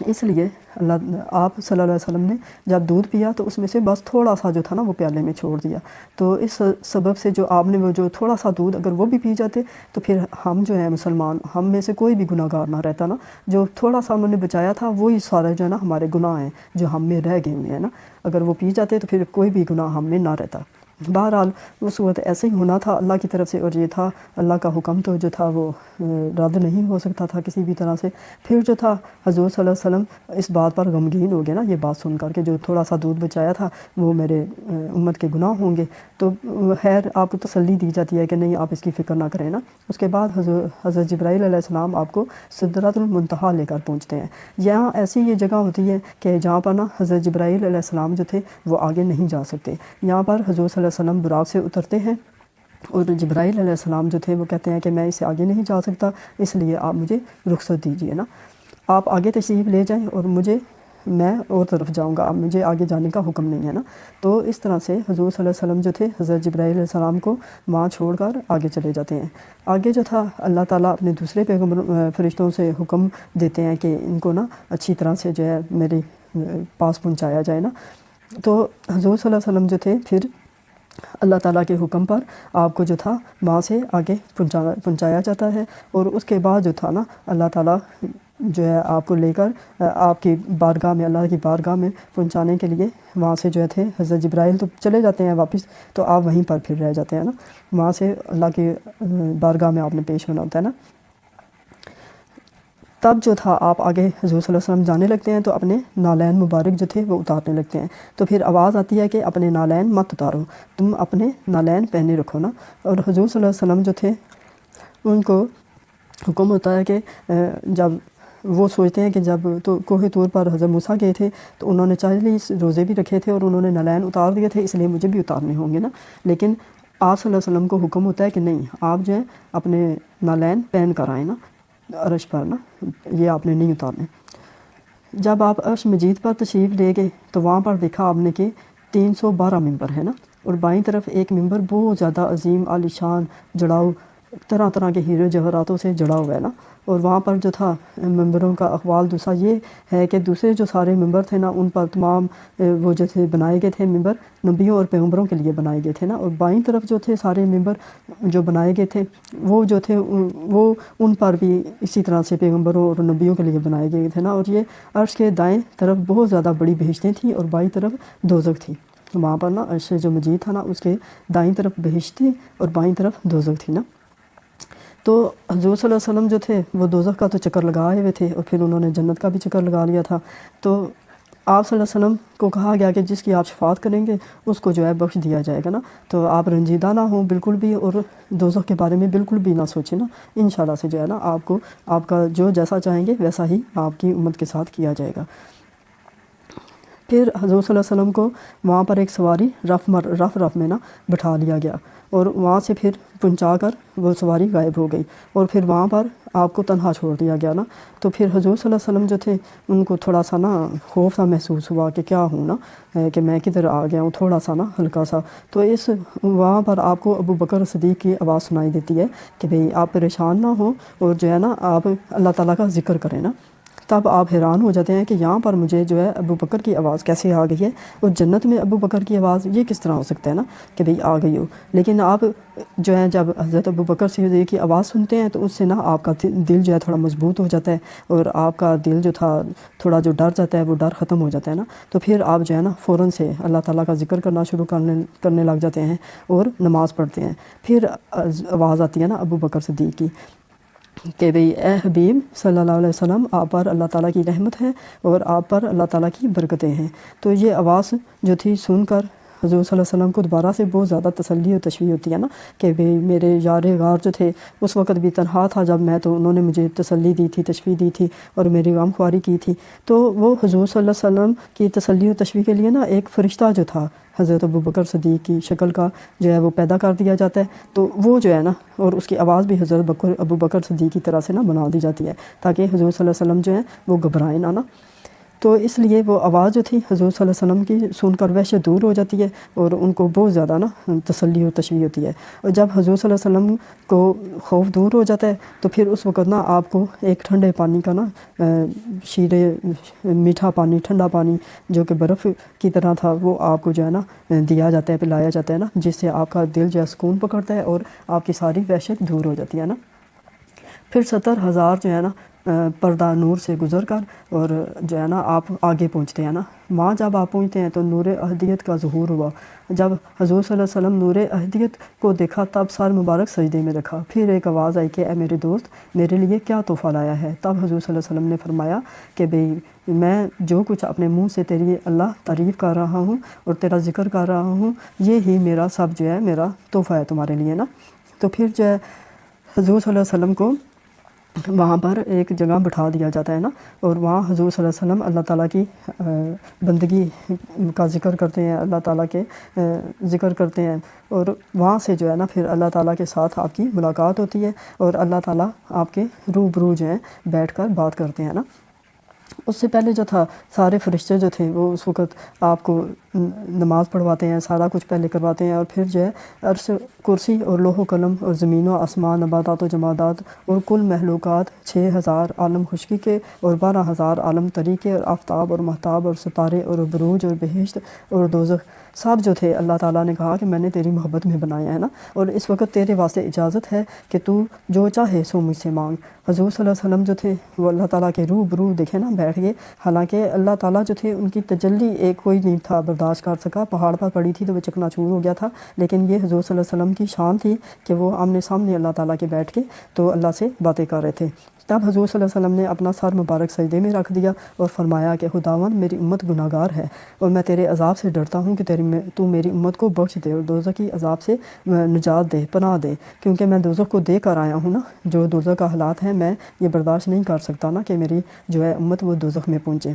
اس لیے آپ صلی اللہ علیہ وسلم نے جب دودھ پیا تو اس میں سے بس تھوڑا سا جو تھا نا وہ پیالے میں چھوڑ دیا۔ تو اس سبب سے جو آپ نے وہ جو تھوڑا سا دودھ اگر وہ بھی پی جاتے تو پھر ہم جو ہیں مسلمان، ہم میں سے کوئی بھی گناہ گار نہ رہتا نا۔ جو تھوڑا سا انہوں نے بچایا تھا وہی سارے جو ہے نا ہمارے گناہ ہیں جو ہم میں رہ گئے ہوئے ہیں نا، اگر وہ پی جاتے تو پھر کوئی بھی گناہ ہم میں نہ رہتا۔ بہرحال اس وقت ایسے ہی ہونا تھا اللہ کی طرف سے، اور یہ تھا اللہ کا حکم تو جو تھا وہ رد نہیں ہو سکتا تھا کسی بھی طرح سے۔ پھر جو تھا حضور صلی اللہ علیہ وسلم اس بات پر غمگین ہو گئے نا، یہ بات سن کر کے جو تھوڑا سا دودھ بچایا تھا وہ میرے امت کے گناہ ہوں گے۔ تو خیر آپ کو تسلی دی جاتی ہے کہ نہیں آپ اس کی فکر نہ کریں نا۔ اس کے بعد حضرت جبرائیل علیہ السلام آپ کو سدرۃ المنتہا لے کر پہنچتے ہیں۔ یہاں ایسی یہ جگہ ہوتی ہے کہ جہاں پر نا حضرت جبرائیل علیہ السلام جو تھے وہ آگے نہیں جا سکتے۔ یہاں پر حضور صلی اللہ علیہ وسلم براق سے اترتے ہیں اور جبرائیل علیہ السلام جو تھے وہ کہتے ہیں کہ میں اس سے آگے نہیں جا سکتا، اس لیے آپ مجھے رخصت دیجیے نا، آپ آگے تشریف لے جائیں اور میں اور طرف جاؤں گا، اب مجھے آگے جانے کا حکم نہیں ہے نا۔ تو اس طرح سے حضور صلی اللہ علیہ وسلم جو تھے حضرت جبرائیل علیہ السلام کو وہاں چھوڑ کر آگے چلے جاتے ہیں۔ آگے جو تھا اللہ تعالیٰ اپنے دوسرے پیغمبر فرشتوں سے حکم دیتے ہیں کہ ان کو نا اچھی طرح سے جو ہے میرے پاس پہنچایا جائے نا۔ تو حضور صلی اللہ علیہ وسلم جو تھے پھر اللہ تعالیٰ کے حکم پر آپ کو جو تھا وہاں سے آگے پہنچایا جاتا ہے، اور اس کے بعد جو تھا نا اللہ تعالیٰ جو ہے آپ کو لے کر آپ کی بارگاہ میں، اللہ کی بارگاہ میں پہنچانے کے لیے وہاں سے جو تھے حضرت جبرائیل تو چلے جاتے ہیں واپس، تو آپ وہیں پر پھر رہ جاتے ہیں نا، وہاں سے اللہ کی بارگاہ میں آپ نے پیش ہونا ہوتا ہے نا۔ تب جو تھا آپ آگے حضور صلی اللہ علیہ وسلم جانے لگتے ہیں تو اپنے نالین مبارک جو تھے وہ اتارنے لگتے ہیں۔ تو پھر آواز آتی ہے کہ اپنے نالین مت اتارو، تم اپنے نالین پہنے رکھو نا۔ اور حضور صلی اللہ علیہ وسلم جو تھے ان کو حکم ہوتا ہے کہ جب وہ سوچتے ہیں کہ جب تو کوہ طور پر حضرت موسیٰ گئے تھے تو انہوں نے 40 روزے بھی رکھے تھے اور انہوں نے نالین اتار دیے تھے، اس لیے مجھے بھی اتارنے ہوں گے نا۔ لیکن آپ صلی اللہ علیہ وسلم کو حکم ہوتا ہے کہ نہیں، آپ جو ہے اپنے نالین پہن کر آئیں نا عرش پر نا، یہ آپ نے نہیں اتارنے۔ جب آپ عرش مجید پر تشریف لے گئے تو وہاں پر دیکھا آپ نے کہ 312 ممبر ہے نا، اور بائیں طرف ایک ممبر بہت زیادہ عظیم عالی شان جڑاؤ طرح طرح کے ہیرے جواہراتوں سے جڑا ہوا ہے نا۔ اور وہاں پر جو تھا ممبروں کا اقوال دوسرا یہ ہے کہ دوسرے جو سارے ممبر تھے نا ان پر تمام وہ جو تھے بنائے گئے تھے ممبر نبیوں اور پیغمبروں کے لیے بنائے گئے تھے نا، اور بائیں طرف جو تھے سارے ممبر جو بنائے گئے تھے وہ جو تھے وہ ان پر بھی اسی طرح سے پیغمبروں اور نبیوں کے لیے بنائے گئے تھے نا۔ اور یہ عرش کے دائیں طرف بہت زیادہ بڑی بہشتیں تھیں اور بائیں طرف دوزخ تھی۔ وہاں پر نا عرش جو مجید تھا نا اس کے دائیں طرف بہشت تھی اور بائیں طرف دوزخ تھی نا۔ تو حضور صلی اللہ علیہ وسلم جو تھے وہ دوزخ کا تو چکر لگائے ہوئے تھے اور پھر انہوں نے جنت کا بھی چکر لگا لیا تھا. تو آپ صلی اللہ علیہ وسلم کو کہا گیا کہ جس کی آپ شفاعت کریں گے اس کو جو ہے بخش دیا جائے گا نا. تو آپ رنجیدہ نہ ہوں بالکل بھی اور دوزخ کے بارے میں بالکل بھی نہ سوچیں نا. انشاءاللہ سے جو ہے نا آپ کو آپ کا جو جیسا چاہیں گے ویسا ہی آپ کی امت کے ساتھ کیا جائے گا. پھر حضور صلی اللہ علیہ وسلم کو وہاں پر ایک سواری رف میں نا بٹھا لیا گیا اور وہاں سے پھر پہنچا کر وہ سواری غائب ہو گئی اور پھر وہاں پر آپ کو تنہا چھوڑ دیا گیا نا. تو پھر حضور صلی اللہ علیہ وسلم جو تھے ان کو تھوڑا سا نا خوف سا محسوس ہوا کہ کیا ہوں نا کہ میں کدھر آ گیا ہوں, تھوڑا سا نا ہلکا سا. تو وہاں پر آپ کو ابو بکر صدیق کی آواز سنائی دیتی ہے کہ بھئی آپ پریشان نہ ہوں اور جو ہے نا آپ اللہ تعالیٰ کا ذکر کریں نا. تب آپ حیران ہو جاتے ہیں کہ یہاں پر مجھے جو ہے ابو بکر کی آواز کیسے آ گئی ہے اور جنت میں ابو بکر کی آواز یہ کس طرح ہو سکتا ہے نا کہ بھئی آ گئی ہو. لیکن آپ جو ہے جب حضرت ابو بکر صدیق کی آواز سنتے ہیں تو اس سے نا آپ کا دل جو ہے تھوڑا مضبوط ہو جاتا ہے اور آپ کا دل جو تھا تھوڑا جو ڈر جاتا ہے وہ ڈر ختم ہو جاتا ہے نا. تو پھر آپ جو ہے نا فوراً سے اللہ تعالیٰ کا ذکر کرنا شروع کرنے لگ جاتے ہیں اور نماز پڑھتے ہیں. پھر آواز آتی ہے نا ابو بکر صدیق کی کہ بھئی اے حبیب صلی اللہ علیہ وسلم آپ پر اللہ تعالیٰ کی رحمت ہے اور آپ پر اللہ تعالیٰ کی برکتیں ہیں. تو یہ آواز جو تھی سن کر حضور صلی اللہ علیہ وسلم کو دوبارہ سے بہت زیادہ تسلی و تشویق ہوتی ہے نا کہ بھئی میرے یار غار جو تھے اس وقت بھی تنہا تھا جب میں, تو انہوں نے مجھے تسلی دی تھی, تشویق دی تھی اور میری غم خواری کی تھی. تو وہ حضور صلی اللہ علیہ وسلم کی تسلی و تشویق کے لیے نا ایک فرشتہ جو تھا حضرت ابو بکر صدیق کی شکل کا جو ہے وہ پیدا کر دیا جاتا ہے. تو وہ جو ہے نا اور اس کی آواز بھی حضرت ابو بکر صدیق کی طرح سے نا بنا دی جاتی ہے تاکہ حضور صلی اللہ علیہ وسلم جو ہے وہ گھبرائیں نا. تو اس لیے وہ آواز جو تھی حضور صلی اللہ علیہ وسلم کی سن کر وحشت دور ہو جاتی ہے اور ان کو بہت زیادہ نا تسلی و تشویق ہوتی ہے. اور جب حضور صلی اللہ علیہ وسلم کو خوف دور ہو جاتا ہے تو پھر اس وقت نا آپ کو ایک ٹھنڈے پانی کا نا شیرے میٹھا پانی, ٹھنڈا پانی جو کہ برف کی طرح تھا وہ آپ کو جو ہے نا دیا جاتا ہے, پلایا جاتا ہے نا, جس سے آپ کا دل جو ہے سکون پکڑتا ہے اور آپ کی ساری وحشت دور ہو جاتی ہے نا. پھر 70,000 جو ہے نا پردہ نور سے گزر کر اور جو ہے نا آپ آگے پہنچتے ہیں نا. وہاں جب آپ پہنچتے ہیں تو نور احدیت کا ظہور ہوا. جب حضور صلی اللہ علیہ وسلم نور احدیت کو دیکھا تب سر مبارک سجدے میں رکھا. پھر ایک آواز آئی کہ اے میرے دوست میرے لیے کیا تحفہ لایا ہے. تب حضور صلی اللہ علیہ وسلم نے فرمایا کہ بھئی میں جو کچھ اپنے منہ سے تیری اللہ تعریف کر رہا ہوں اور تیرا ذکر کر رہا ہوں یہ ہی میرا سب جو ہے میرا تحفہ ہے تمہارے لیے نا. تو پھر جو ہے حضور صلی اللہ علیہ وسلم کو وہاں پر ایک جگہ بٹھا دیا جاتا ہے نا اور وہاں حضور صلی اللہ علیہ وسلم اللہ تعالیٰ کی بندگی کا ذکر کرتے ہیں, اللہ تعالیٰ کے ذکر کرتے ہیں اور وہاں سے جو ہے نا پھر اللہ تعالیٰ کے ساتھ آپ کی ملاقات ہوتی ہے اور اللہ تعالیٰ آپ کے روبرو جو ہیں بیٹھ کر بات کرتے ہیں نا. اس سے پہلے جو تھا سارے فرشتے جو تھے وہ اس وقت آپ کو نماز پڑھواتے ہیں, سارا کچھ پہلے کرواتے ہیں اور پھر جو ہے عرش کرسی اور لوح و قلم اور زمین و آسمان نباتات و جمادات اور کل محلوقات 6,000 عالم خشکی کے اور 12,000 عالم تری کے اور آفتاب اور مہتاب اور ستارے اور بروج اور بہشت اور دوزخ سب جو تھے اللہ تعالیٰ نے کہا کہ میں نے تیری محبت میں بنایا ہے نا اور اس وقت تیرے واسطے اجازت ہے کہ تو جو چاہے سو مجھ سے مانگ. حضور صلی اللہ علیہ وسلم جو تھے وہ اللہ تعالیٰ کے روبرو دیکھے نا بیٹھ گئے. حالانکہ اللہ تعالیٰ جو تھے ان کی تجلی ایک کوئی نہیں تھا برداشت کر سکا, پہاڑ پر پڑی تھی تو وہ چکنا چور ہو گیا تھا. لیکن یہ حضور صلی اللہ علیہ وسلم کی شان تھی کہ وہ آمنے سامنے اللہ تعالیٰ کے بیٹھ کے تو اللہ سے باتیں کر رہے تھے. تب حضور صلی اللہ علیہ وسلم نے اپنا سر مبارک سجدے میں رکھ دیا اور فرمایا کہ خداوند میری امت گناہ گار ہے اور میں تیرے عذاب سے ڈرتا ہوں کہ تو میری امت کو بخش دے اور دوزخ کی عذاب سے نجات دے, پناہ دے, کیونکہ میں دوزخ کو دے کر آیا ہوں نا. جو دوزخ کا حالات ہیں میں یہ برداشت نہیں کر سکتا نا کہ میری جو ہے امت وہ دوزخ میں پہنچے.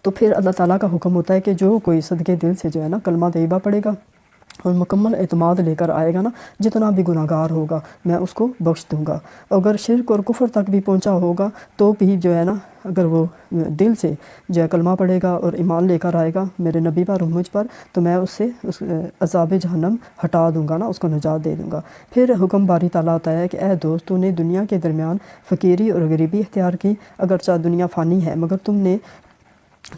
تو پھر اللہ تعالیٰ کا حکم ہوتا ہے کہ جو کوئی صدقے دل سے جو ہے نا کلمہ طیبہ پڑھے گا اور مکمل اعتماد لے کر آئے گا نا, جتنا بھی گناہ گار ہوگا میں اس کو بخش دوں گا. اگر شرک اور کفر تک بھی پہنچا ہوگا تو بھی جو ہے نا اگر وہ دل سے جو ہے کلمہ پڑھے گا اور ایمان لے کر آئے گا میرے نبی پر اور مجھ پر تو میں اس سے عذاب جہنم ہٹا دوں گا نا, اس کو نجات دے دوں گا. پھر حکم باری تعالیٰ ہوتا ہے کہ اے دوست تو نے دنیا کے درمیان فقیری اور غریبی اختیار کی, اگرچہ دنیا فانی ہے مگر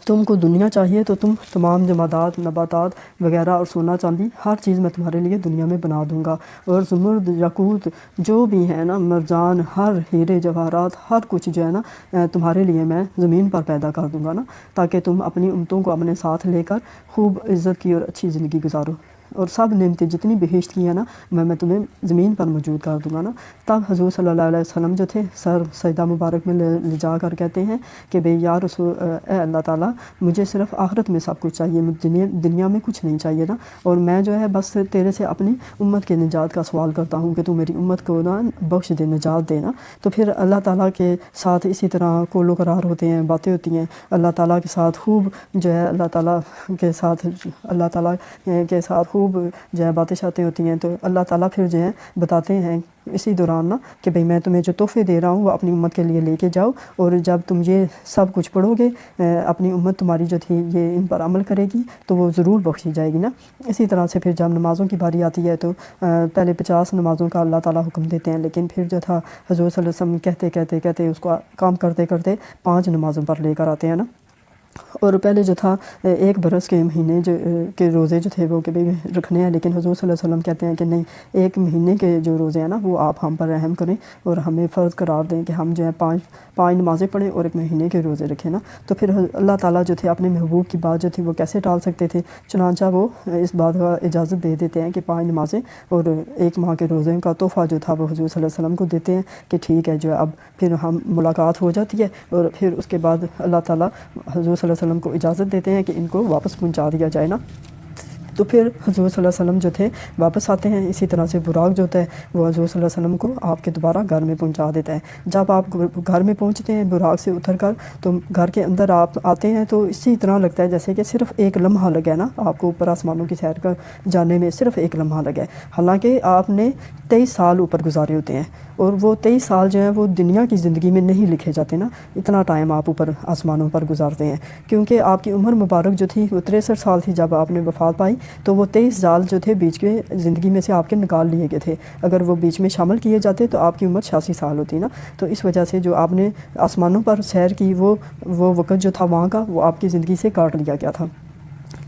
تم کو دنیا چاہیے تو تم تمام جمادات نباتات وغیرہ اور سونا چاندی ہر چیز میں تمہارے لیے دنیا میں بنا دوں گا اور زمرد یاقوت جو بھی ہے نا مرجان ہر ہیرے جواہرات ہر کچھ جو ہے نا تمہارے لیے میں زمین پر پیدا کر دوں گا نا, تاکہ تم اپنی امتوں کو اپنے ساتھ لے کر خوب عزت کی اور اچھی زندگی گزارو. اور سب نعمتیں جتنی بہشت کی ہیں نا میں تمہیں زمین پر موجود کر دوں گا نا۔ تب حضور صلی اللہ علیہ وسلم جو تھے سر سجدہ مبارک میں لے جا کر کہتے ہیں کہ بھئی یا رسول اے اللہ تعالیٰ مجھے صرف آخرت میں سب کچھ چاہیے، دنیا میں کچھ نہیں چاہیے نا، اور میں جو ہے بس تیرے سے اپنی امت کے نجات کا سوال کرتا ہوں کہ تو میری امت کو نا بخش دے، نجات دے نا۔ تو پھر اللہ تعالیٰ کے ساتھ اسی طرح قول و قرار ہوتے ہیں، باتیں ہوتی ہیں اللہ تعالیٰ کے ساتھ خوب جو ہے اللہ تعالیٰ کے ساتھ خوب جو ہے باتیں شاتیں ہوتی ہیں۔ تو اللہ تعالیٰ پھر جو ہے بتاتے ہیں اسی دوران نا کہ بھئی میں تمہیں جو تحفے دے رہا ہوں وہ اپنی امت کے لیے لے کے جاؤ، اور جب تم یہ سب کچھ پڑھو گے اپنی امت تمہاری جو تھی یہ ان پر عمل کرے گی تو وہ ضرور بخشی جائے گی نا۔ اسی طرح سے پھر جب نمازوں کی باری آتی ہے تو پہلے 50 نمازوں کا اللہ تعالیٰ حکم دیتے ہیں، لیکن پھر جو تھا حضور صلی اللہ علیہ وسلم کہتے اس کو کام کرتے 5 نمازوں پر لے کر آتے ہیں نا۔ اور پہلے جو تھا 1 برس کے مہینے کے روزے جو تھے وہ کہ بھئی رکھنے ہیں، لیکن حضور صلی اللہ علیہ وسلم کہتے ہیں کہ نہیں، 1 مہینے کے جو روزے ہیں نا وہ آپ ہم پر رحم کریں اور ہمیں فرض قرار دیں کہ ہم جو ہے 5 نمازیں پڑھیں اور 1 مہینے کے روزے رکھیں نا۔ تو پھر اللہ تعالیٰ جو تھے اپنے محبوب کی بات جو تھی وہ کیسے ٹال سکتے تھے، چنانچہ وہ اس بات کا اجازت دے دیتے ہیں کہ 5 نمازیں اور 1 ماہ کے روزے کا تحفہ جو تھا وہ حضور صلی اللہ علیہ وسلم کو دیتے ہیں کہ ٹھیک ہے جو اب پھر ہم ملاقات ہو جاتی ہے، اور پھر اس کے بعد اللہ تعالیٰ حضور صلی اللہ علیہ وسلم کو اجازت دیتے ہیں کہ ان کو واپس پہنچا دیا جائے نا۔ تو پھر حضور صلی اللہ علیہ وسلم جو تھے واپس آتے ہیں، اسی طرح سے براق جو ہوتا ہے وہ حضور صلی اللہ علیہ وسلم کو آپ کے دوبارہ گھر میں پہنچا دیتا ہے۔ جب آپ گھر میں پہنچتے ہیں براق سے اتر کر تو گھر کے اندر آپ آتے ہیں تو اسی طرح لگتا ہے جیسے کہ صرف 1 لمحہ لگا ہے نا، آپ کو اوپر آسمانوں کی سیر کر جانے میں صرف 1 لمحہ لگا ہے، حالانکہ آپ نے 23 سال اوپر گزارے ہوتے ہیں، اور وہ 23 سال جو ہیں وہ دنیا کی زندگی میں نہیں لکھے جاتے نا، اتنا ٹائم آپ اوپر آسمانوں پر گزارتے ہیں، کیونکہ آپ کی عمر مبارک جو تھی وہ 63 سال تھی جب آپ نے وفات پائی، تو وہ 23 سال جو تھے بیچ کے زندگی میں سے آپ کے نکال لیے گئے تھے، اگر وہ بیچ میں شامل کیے جاتے تو آپ کی عمر 86 سال ہوتی نا۔ تو اس وجہ سے جو آپ نے آسمانوں پر سیر کی وہ وقت جو تھا وہاں کا وہ آپ کی زندگی سے کاٹ لیا گیا تھا۔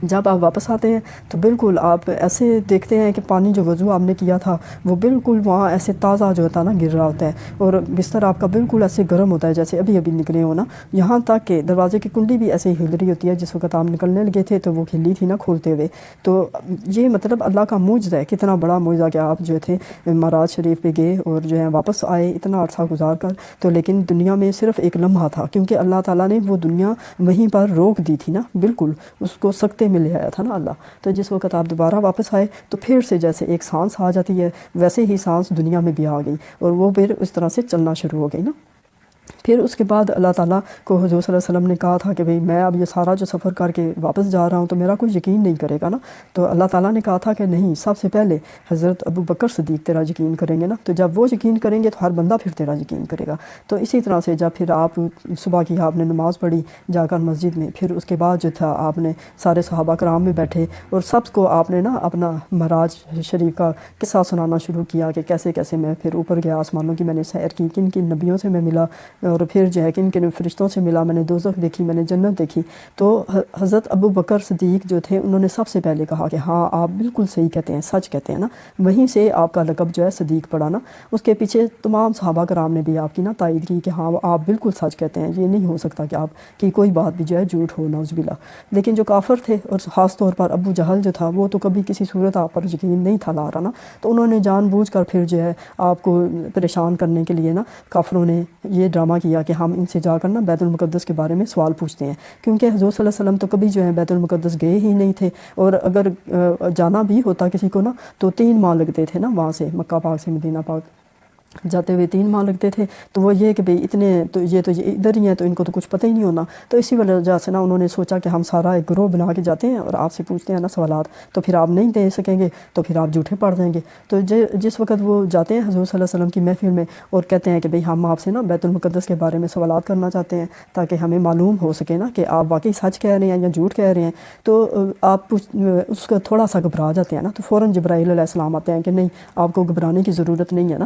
جب آپ واپس آتے ہیں تو بالکل آپ ایسے دیکھتے ہیں کہ پانی جو وضو آپ نے کیا تھا وہ بالکل وہاں ایسے تازہ جو ہوتا ہے نا گر رہا ہوتا ہے، اور بستر آپ کا بالکل ایسے گرم ہوتا ہے جیسے ابھی نکلے ہو نا، یہاں تک کہ دروازے کی کنڈی بھی ایسے ہی ہل رہی ہوتی ہے، جس وقت آپ نکلنے لگے تھے تو وہ کھلی تھی نا کھولتے ہوئے۔ تو یہ مطلب اللہ کا معجزہ ہے، کتنا بڑا معجزہ کہ آپ جو تھے معراج شریف پہ گئے اور جو ہے واپس آئے اتنا عرصہ گزار کر، تو لیکن دنیا میں صرف 1 لمحہ تھا، کیونکہ اللہ تعالیٰ نے وہ دنیا وہیں پر روک دی تھی نا، بالکل اس کو سکتے میں لے آیا تھا نا اللہ۔ تو جس وقت آپ دوبارہ واپس آئے تو پھر سے جیسے ایک سانس آ جاتی ہے ویسے ہی سانس دنیا میں بھی آ گئی، اور وہ پھر اس طرح سے چلنا شروع ہو گئی نا۔ پھر اس کے بعد اللہ تعالیٰ کو حضور صلی اللہ علیہ وسلم نے کہا تھا کہ بھئی میں اب یہ سارا جو سفر کر کے واپس جا رہا ہوں تو میرا کوئی یقین نہیں کرے گا نا، تو اللہ تعالیٰ نے کہا تھا کہ نہیں، سب سے پہلے حضرت ابو بکر صدیق تیرا یقین کریں گے نا، تو جب وہ یقین کریں گے تو ہر بندہ پھر تیرا یقین کرے گا۔ تو اسی طرح سے جب پھر آپ صبح کی آپ نے نماز پڑھی جا کر مسجد میں، پھر اس کے بعد جو تھا آپ نے سارے صحابہ کرام میں بیٹھے اور سب کو آپ نے نا اپنا معراج شریف کا قصہ سنانا شروع کیا کہ کیسے کیسے میں پھر اوپر گیا، آسمانوں کی میں نے سیر کی، کن کن نبیوں سے میں ملا، اور پھر جو ہے کن فرشتوں سے ملا، میں نے دوزخ دیکھی، میں نے جنت دیکھی۔ تو حضرت ابو بکر صدیق جو تھے انہوں نے سب سے پہلے کہا کہ ہاں آپ بالکل صحیح کہتے ہیں، سچ کہتے ہیں نا، وہیں سے آپ کا لقب جو ہے صدیق پڑا نا۔ اس کے پیچھے تمام صحابہ کرام نے بھی آپ کی نا تائید کی کہ ہاں آپ بالکل سچ کہتے ہیں، یہ نہیں ہو سکتا کہ آپ کی کوئی بات بھی جو ہے جھوٹ ہو، نعوذ باللہ۔ لیکن جو کافر تھے اور خاص طور پر ابو جہل جو تھا وہ تو کبھی کسی صورت آپ پر یقین نہیں تھا لا رہا نا، تو انہوں نے جان بوجھ کر پھر جو ہے آپ کو پریشان کرنے کے لیے نا کافروں نے یہ ڈرامہ کیا کہ ہم ان سے جا کر نا بیت المقدس کے بارے میں سوال پوچھتے ہیں، کیونکہ حضور صلی اللہ علیہ وسلم تو کبھی جو ہے بیت المقدس گئے ہی نہیں تھے، اور اگر جانا بھی ہوتا کسی کو نا تو 3 ماہ لگتے تھے نا، وہاں سے مکہ پاک سے مدینہ پاک جاتے ہوئے 3 ماہ لگتے تھے، تو وہ یہ کہ بھئی اتنے تو یہ ادھر ہی ہیں تو ان کو تو کچھ پتہ ہی نہیں ہونا، تو اسی وجہ سے نا انہوں نے سوچا کہ ہم سارا ایک گروہ بنا کے جاتے ہیں اور آپ سے پوچھتے ہیں نا سوالات، تو پھر آپ نہیں دے سکیں گے تو پھر آپ جھوٹے پڑ دیں گے۔ تو جس وقت وہ جاتے ہیں حضور صلی اللہ علیہ وسلم کی محفل میں اور کہتے ہیں کہ بھئی ہم آپ سے نا بیت المقدس کے بارے میں سوالات کرنا چاہتے ہیں تاکہ ہمیں معلوم ہو سکے نا کہ آپ واقعی سچ کہہ رہے ہیں یا جھوٹ کہہ رہے ہیں، تو آپ اس کا تھوڑا سا گھبرا جاتے ہیں نا، تو فوراً جبرائیل علیہ السلام آتے ہیں کہ نہیں آپ کو گھبرانے کی ضرورت نہیں ہے نا۔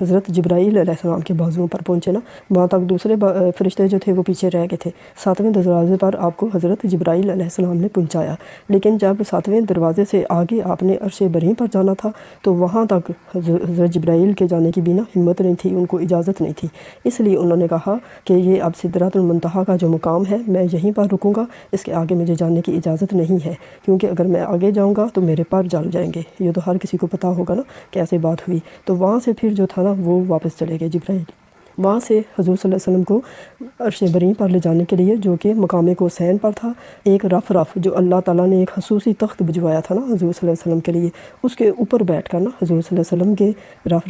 حضرت جبرائیل علیہ السلام کے بازوؤں پر پہنچے نا، وہاں تک دوسرے فرشتے جو تھے وہ پیچھے رہ گئے تھے۔ 7ویں دروازے پر آپ کو حضرت جبرائیل علیہ السلام نے پہنچایا، لیکن جب 7ویں دروازے سے آگے آپ نے عرش بریں پر جانا تھا تو وہاں تک حضرت جبرائیل کے جانے کی بھی نا ہمت نہیں تھی، ان کو اجازت نہیں تھی۔ اس لیے انہوں نے کہا کہ یہ اب سدرۃ المنتہا کا جو مقام ہے میں یہیں پر رکوں گا، اس کے آگے مجھے جانے کی اجازت نہیں ہے، کیونکہ اگر میں آگے جاؤں گا تو میرے پر جل جائیں گے۔ یہ تو ہر کسی کو پتہ ہوگا نا کیسے بات ہوئی۔ تو وہاں سے پھر جو تھا نا وہ واپس چلے گئے جبرائیل۔ وہاں سے حضور صلی اللہ علیہ وسلم کو عرش بریں پر لے جانے کے لیے، جو کہ مقام کوسین پر تھا، ایک رف جو اللہ تعالیٰ نے ایک خصوصی تخت بھجوایا تھا نا حضور صلی اللہ علیہ وسلم کے لیے، اس کے اوپر بیٹھ کر نا حضور صلی اللہ علیہ وسلم کے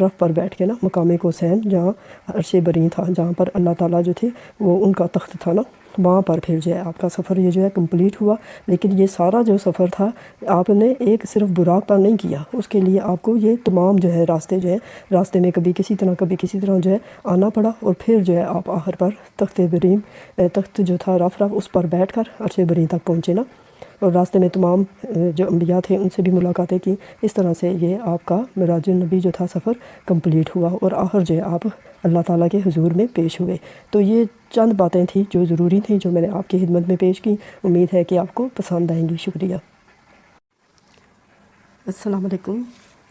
رف پر بیٹھ کے نا مقام کوسین جہاں عرش بریں تھا، جہاں پر اللہ تعالیٰ جو تھے وہ ان کا تخت تھا نا، وہاں پر پھر جو ہے آپ کا سفر یہ جو ہے کمپلیٹ ہوا۔ لیکن یہ سارا جو سفر تھا آپ نے ایک صرف براق پر نہیں کیا، اس کے لیے آپ کو یہ تمام جو ہے راستے جو ہے راستے میں کبھی کسی طرح جو ہے آنا پڑا، اور پھر جو ہے آپ آخر پر تخت جو تھا رف اس پر بیٹھ کر عرش بریں تک پہنچے نا، اور راستے میں تمام جو انبیاء تھے ان سے بھی ملاقاتیں کی۔ اس طرح سے یہ آپ کا معراج النبی جو تھا سفر کمپلیٹ ہوا، اور آخر جو ہے آپ اللہ تعالیٰ کے حضور میں پیش ہوئے۔ تو یہ چند باتیں تھیں جو ضروری تھیں، جو میں نے آپ کی خدمت میں پیش کی۔ امید ہے کہ آپ کو پسند آئیں گی۔ شکریہ۔ السلام علیکم۔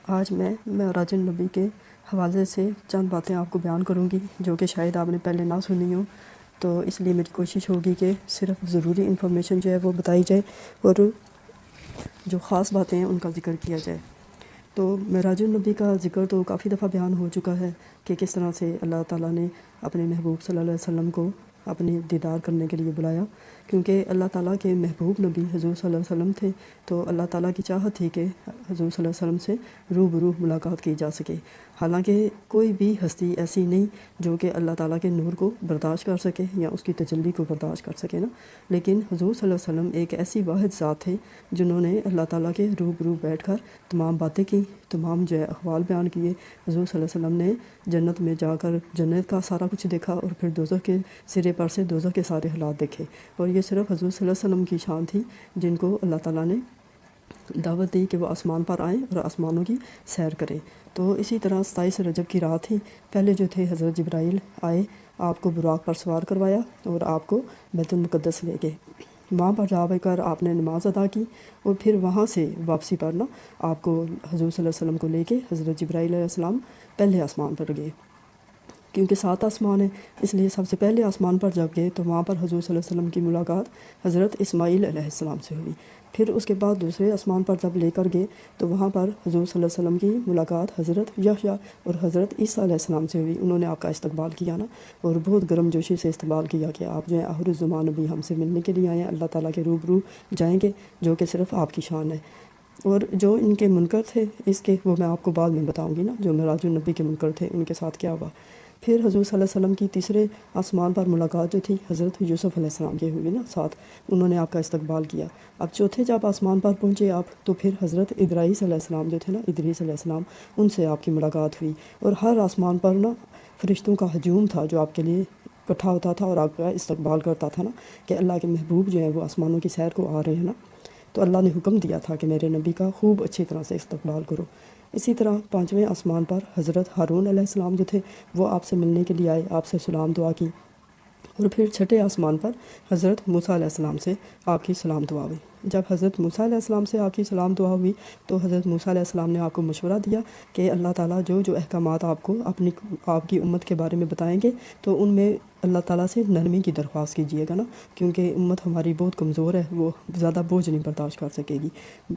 آج میں معراج النبی کے حوالے سے چند باتیں آپ کو بیان کروں گی جو کہ شاید آپ نے پہلے نہ سنی ہوں، تو اس لیے میری کوشش ہوگی کہ صرف ضروری انفارمیشن جو ہے وہ بتائی جائے، اور جو خاص باتیں ہیں ان کا ذکر کیا جائے۔ تو معراج النبی کا ذکر تو کافی دفعہ بیان ہو چکا ہے کہ کس طرح سے اللہ تعالیٰ نے اپنے محبوب صلی اللہ علیہ وسلم کو اپنی دیدار کرنے کے لیے بلایا، کیونکہ اللہ تعالیٰ کے محبوب نبی حضور صلی اللہ علیہ وسلم تھے، تو اللہ تعالیٰ کی چاہت تھی کہ حضور صلی اللہ علیہ وسلم سے روبرو ملاقات کی جا سکے۔ حالانکہ کوئی بھی ہستی ایسی نہیں جو کہ اللہ تعالیٰ کے نور کو برداشت کر سکے یا اس کی تجلی کو برداشت کر سکے نا، لیکن حضور صلی اللہ علیہ وسلم ایک ایسی واحد ذات تھے جنہوں نے اللہ تعالیٰ کے روبرو بیٹھ کر تمام باتیں کی، تمام جو ہے احوال بیان کیے۔ حضور صلی اللہ علیہ وسلم نے جنت میں جا کر جنت کا سارا کچھ دیکھا، اور پھر دوزخ کے سرے پر سے دوزخ کے سارے حالات دیکھے، اور یہ صرف حضور صلی اللہ علیہ وسلم کی شان تھی جن کو اللہ تعالیٰ نے دعوت دی کہ وہ آسمان پر آئیں اور آسمانوں کی سیر کریں۔ تو اسی طرح 27 رجب کی رات تھی، پہلے جو تھے حضرت جبرائیل آئے، آپ کو براق پر سوار کروایا اور آپ کو بیت المقدس لے گئے۔ وہاں پر جا کر آپ نے نماز ادا کی، اور پھر وہاں سے واپسی پر نا آپ کو حضور صلی اللہ علیہ وسلم کو لے کے حضرت جبرائیل علیہ السلام پہلے آسمان پر گئے، کیونکہ 7 آسمان ہیں، اس لیے سب سے پہلے آسمان پر جب گئے تو وہاں پر حضور صلی اللہ علیہ وسلم کی ملاقات حضرت اسماعیل علیہ السلام سے ہوئی۔ پھر اس کے بعد دوسرے آسمان پر جب لے کر گئے تو وہاں پر حضور صلی اللہ علیہ وسلم کی ملاقات حضرت یحییٰ اور حضرت عیسیٰ علیہ السلام سے ہوئی۔ انہوں نے آپ کا استقبال کیا نا، اور بہت گرم جوشی سے استقبال کیا کہ آپ جو ہیں آخر الزمان نبی ہم سے ملنے کے لیے آئے ہیں، اللہ تعالیٰ کے روبرو جائیں گے، جو کہ صرف آپ کی شان ہے۔ اور جو ان کے منکر تھے اس کے وہ میں آپ کو بعد میں بتاؤں گی نا، جو معراج النبی کے منکر تھے ان کے ساتھ کیا ہوا۔ پھر حضور صلی اللہ علیہ وسلم کی تیسرے آسمان پر ملاقات جو تھی حضرت یوسف علیہ السلام کی ہوئی نا ساتھ، انہوں نے آپ کا استقبال کیا۔ اب چوتھے جب آسمان پر پہنچے آپ تو پھر حضرت ادریس علیہ السلام جو تھے نا، ادریس علیہ السلام، ان سے آپ کی ملاقات ہوئی، اور ہر آسمان پر نا فرشتوں کا ہجوم تھا جو آپ کے لیے اکٹھا ہوتا تھا اور آپ کا استقبال کرتا تھا نا، کہ اللہ کے محبوب جو ہیں وہ آسمانوں کی سیر کو آ رہے ہیں نا، تو اللہ نے حکم دیا تھا کہ میرے نبی کا خوب اچھی طرح سے استقبال کرو۔ اسی طرح 5ویں آسمان پر حضرت ہارون علیہ السلام جو تھے وہ آپ سے ملنے کے لیے آئے، آپ سے سلام دعا کی، اور پھر 6ٹھے آسمان پر حضرت موسیٰ علیہ السلام سے آپ کی سلام دعا ہوئی۔ جب حضرت موسیٰ علیہ السلام سے آپ کی سلام دعا ہوئی تو حضرت موسیٰ علیہ السلام نے آپ کو مشورہ دیا کہ اللہ تعالیٰ جو احکامات آپ کو آپ کی امت کے بارے میں بتائیں گے تو ان میں اللہ تعالیٰ سے نرمی کی درخواست کیجیے گا نا، کیونکہ امت ہماری بہت کمزور ہے، وہ زیادہ بوجھ نہیں برداشت کر سکے گی۔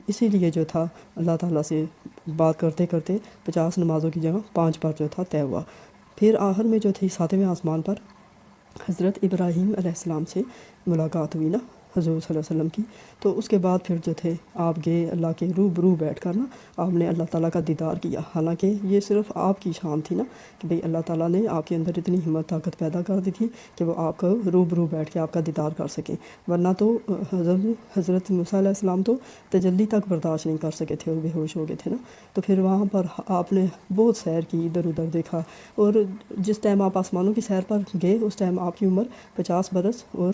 اسی لیے جو تھا اللہ تعالیٰ سے بات کرتے کرتے 50 نمازوں کی جگہ 5 پر جو تھا طے ہوا۔ پھر آخر میں جو تھی 7ویں آسمان پر حضرت ابراہیم علیہ السلام سے ملاقات ہوئی نا حضور صلی اللہ علیہ وسلم کی، تو اس کے بعد پھر جو تھے آپ گئے اللہ کے روبرو بیٹھ کر نا آپ نے اللہ تعالیٰ کا دیدار کیا۔ حالانکہ یہ صرف آپ کی شان تھی نا کہ بھئی اللہ تعالیٰ نے آپ کے اندر اتنی ہمت طاقت پیدا کر دی تھی کہ وہ آپ کو روبرو بیٹھ کے آپ کا دیدار کر سکیں، ورنہ تو حضرت موسیٰ علیہ السلام تو تجلی تک برداشت نہیں کر سکے تھے اور بے ہوش ہو گئے تھے نا۔ تو پھر وہاں پر آپ نے بہت سیر کی، ادھر ادھر دیکھا، اور جس ٹائم آپ آسمانوں کی سیر پر گئے اس ٹائم آپ کی عمر 50 برس اور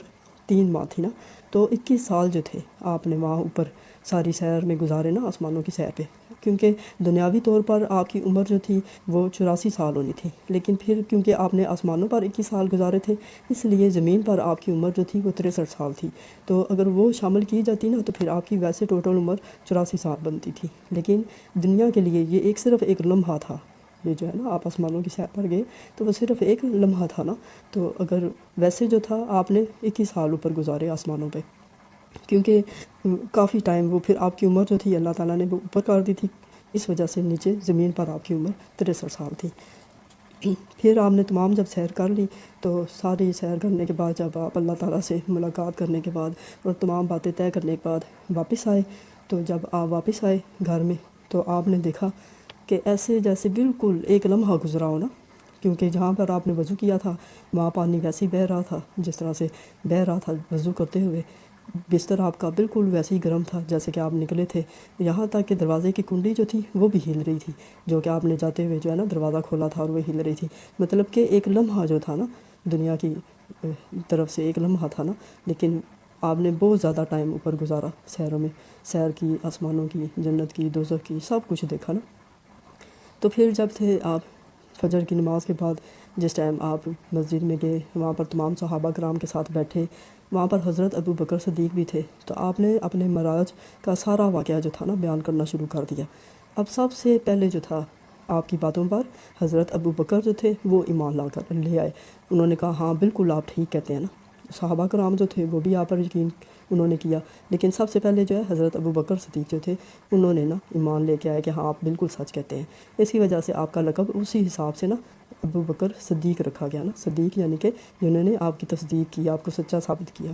3 ماہ تھی نا، تو 21 سال جو تھے آپ نے وہاں اوپر ساری سیر میں گزارے نا آسمانوں کی سیر پہ۔ کیونکہ دنیاوی طور پر آپ کی عمر جو تھی وہ 84 سال ہونی تھی، لیکن پھر کیونکہ آپ نے آسمانوں پر 21 سال گزارے تھے، اس لیے زمین پر آپ کی عمر جو تھی وہ 63 سال تھی۔ تو اگر وہ شامل کی جاتی نا تو پھر آپ کی ویسے ٹوٹل عمر 84 سال بنتی تھی، لیکن دنیا کے لیے یہ صرف ایک لمحہ تھا۔ یہ جو ہے نا، آپ آسمانوں کی سیر پر گئے تو وہ صرف ایک لمحہ تھا نا، تو اگر ویسے جو تھا آپ نے 21 سال اوپر گزارے آسمانوں پہ، کیونکہ کافی ٹائم وہ پھر آپ کی عمر جو تھی اللہ تعالیٰ نے وہ اوپر کر دی تھی، اس وجہ سے نیچے زمین پر آپ کی عمر 63 سال تھی۔ پھر آپ نے تمام جب سیر کر لی تو ساری سیر کرنے کے بعد جب آپ اللہ تعالیٰ سے ملاقات کرنے کے بعد اور تمام باتیں طے کرنے کے بعد واپس آئے، تو جب آپ واپس آئے گھر میں تو آپ نے دیکھا کہ ایسے جیسے بالکل ایک لمحہ گزرا ہو نا، کیونکہ جہاں پر آپ نے وضو کیا تھا وہاں پانی ویسے ہی بہہ رہا تھا جس طرح سے بہہ رہا تھا وضو کرتے ہوئے، بستر آپ کا بالکل ویسے ہی گرم تھا جیسے کہ آپ نکلے تھے، یہاں تک کہ دروازے کی کنڈی جو تھی وہ بھی ہل رہی تھی، جو کہ آپ نے جاتے ہوئے جو ہے نا دروازہ کھولا تھا اور وہ ہل رہی تھی، مطلب کہ ایک لمحہ جو تھا نا دنیا کی طرف سے ایک لمحہ تھا نا، لیکن آپ نے بہت زیادہ ٹائم اوپر گزارا سیروں میں، سیر کی، آسمانوں کی، جنت کی، دوزخ کی، سب کچھ دیکھا نا۔ تو پھر جب تھے آپ فجر کی نماز کے بعد جس ٹائم آپ مسجد میں گئے، وہاں پر تمام صحابہ کرام کے ساتھ بیٹھے، وہاں پر حضرت ابو بکر صدیق بھی تھے، تو آپ نے اپنے معراج کا سارا واقعہ جو تھا نا بیان کرنا شروع کر دیا۔ اب سب سے پہلے جو تھا آپ کی باتوں پر حضرت ابو بکر جو تھے وہ ایمان لا کر لے آئے، انہوں نے کہا ہاں بالکل آپ ٹھیک کہتے ہیں نا۔ صحابہ کرام جو تھے وہ بھی آپ پر یقین انہوں نے کیا، لیکن سب سے پہلے جو ہے حضرت ابو بکر صدیق جو تھے انہوں نے نا ایمان لے کے آئے کہ ہاں آپ بالکل سچ کہتے ہیں، اس کی وجہ سے آپ کا لقب اسی حساب سے نا ابو بکر صدیق رکھا گیا نا، صدیق یعنی کہ جنہوں نے آپ کی تصدیق کی، آپ کو سچا ثابت کیا۔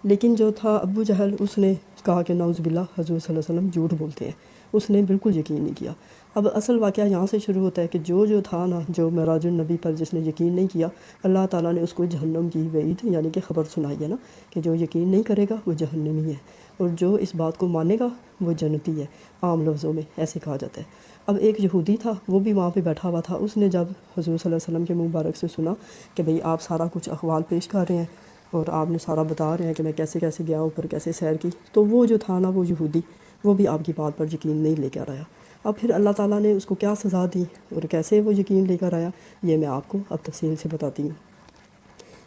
لیکن جو تھا ابو جہل، اس نے کہا کہ نعوذ باللہ حضور صلی اللہ علیہ وسلم جھوٹ بولتے ہیں، اس نے بالکل یقین نہیں کیا۔ اب اصل واقعہ یہاں سے شروع ہوتا ہے کہ جو تھا نا، جو معراج النبی پر جس نے یقین نہیں کیا، اللہ تعالیٰ نے اس کو جہنم کی وعید یعنی کہ خبر سنائی ہے نا، کہ جو یقین نہیں کرے گا وہ جہنمی ہے، اور جو اس بات کو مانے گا وہ جنتی ہے، عام لفظوں میں ایسے کہا جاتا ہے۔ اب ایک یہودی تھا، وہ بھی وہاں پہ بیٹھا ہوا تھا، اس نے جب حضور صلی اللہ علیہ وسلم کے مبارک سے سنا کہ بھئی آپ سارا کچھ احوال پیش کر رہے ہیں اور آپ نے سارا بتا رہے ہیں کہ میں کیسے کیسے گیا اوپر، کیسے سیر کی، تو وہ جو تھا نا وہ یہودی، وہ بھی آپ کی بات پر یقین نہیں لے کر آیا۔ اب پھر اللہ تعالیٰ نے اس کو کیا سزا دی اور کیسے وہ یقین لے کر آیا، یہ میں آپ کو اب تفصیل سے بتاتی ہوں۔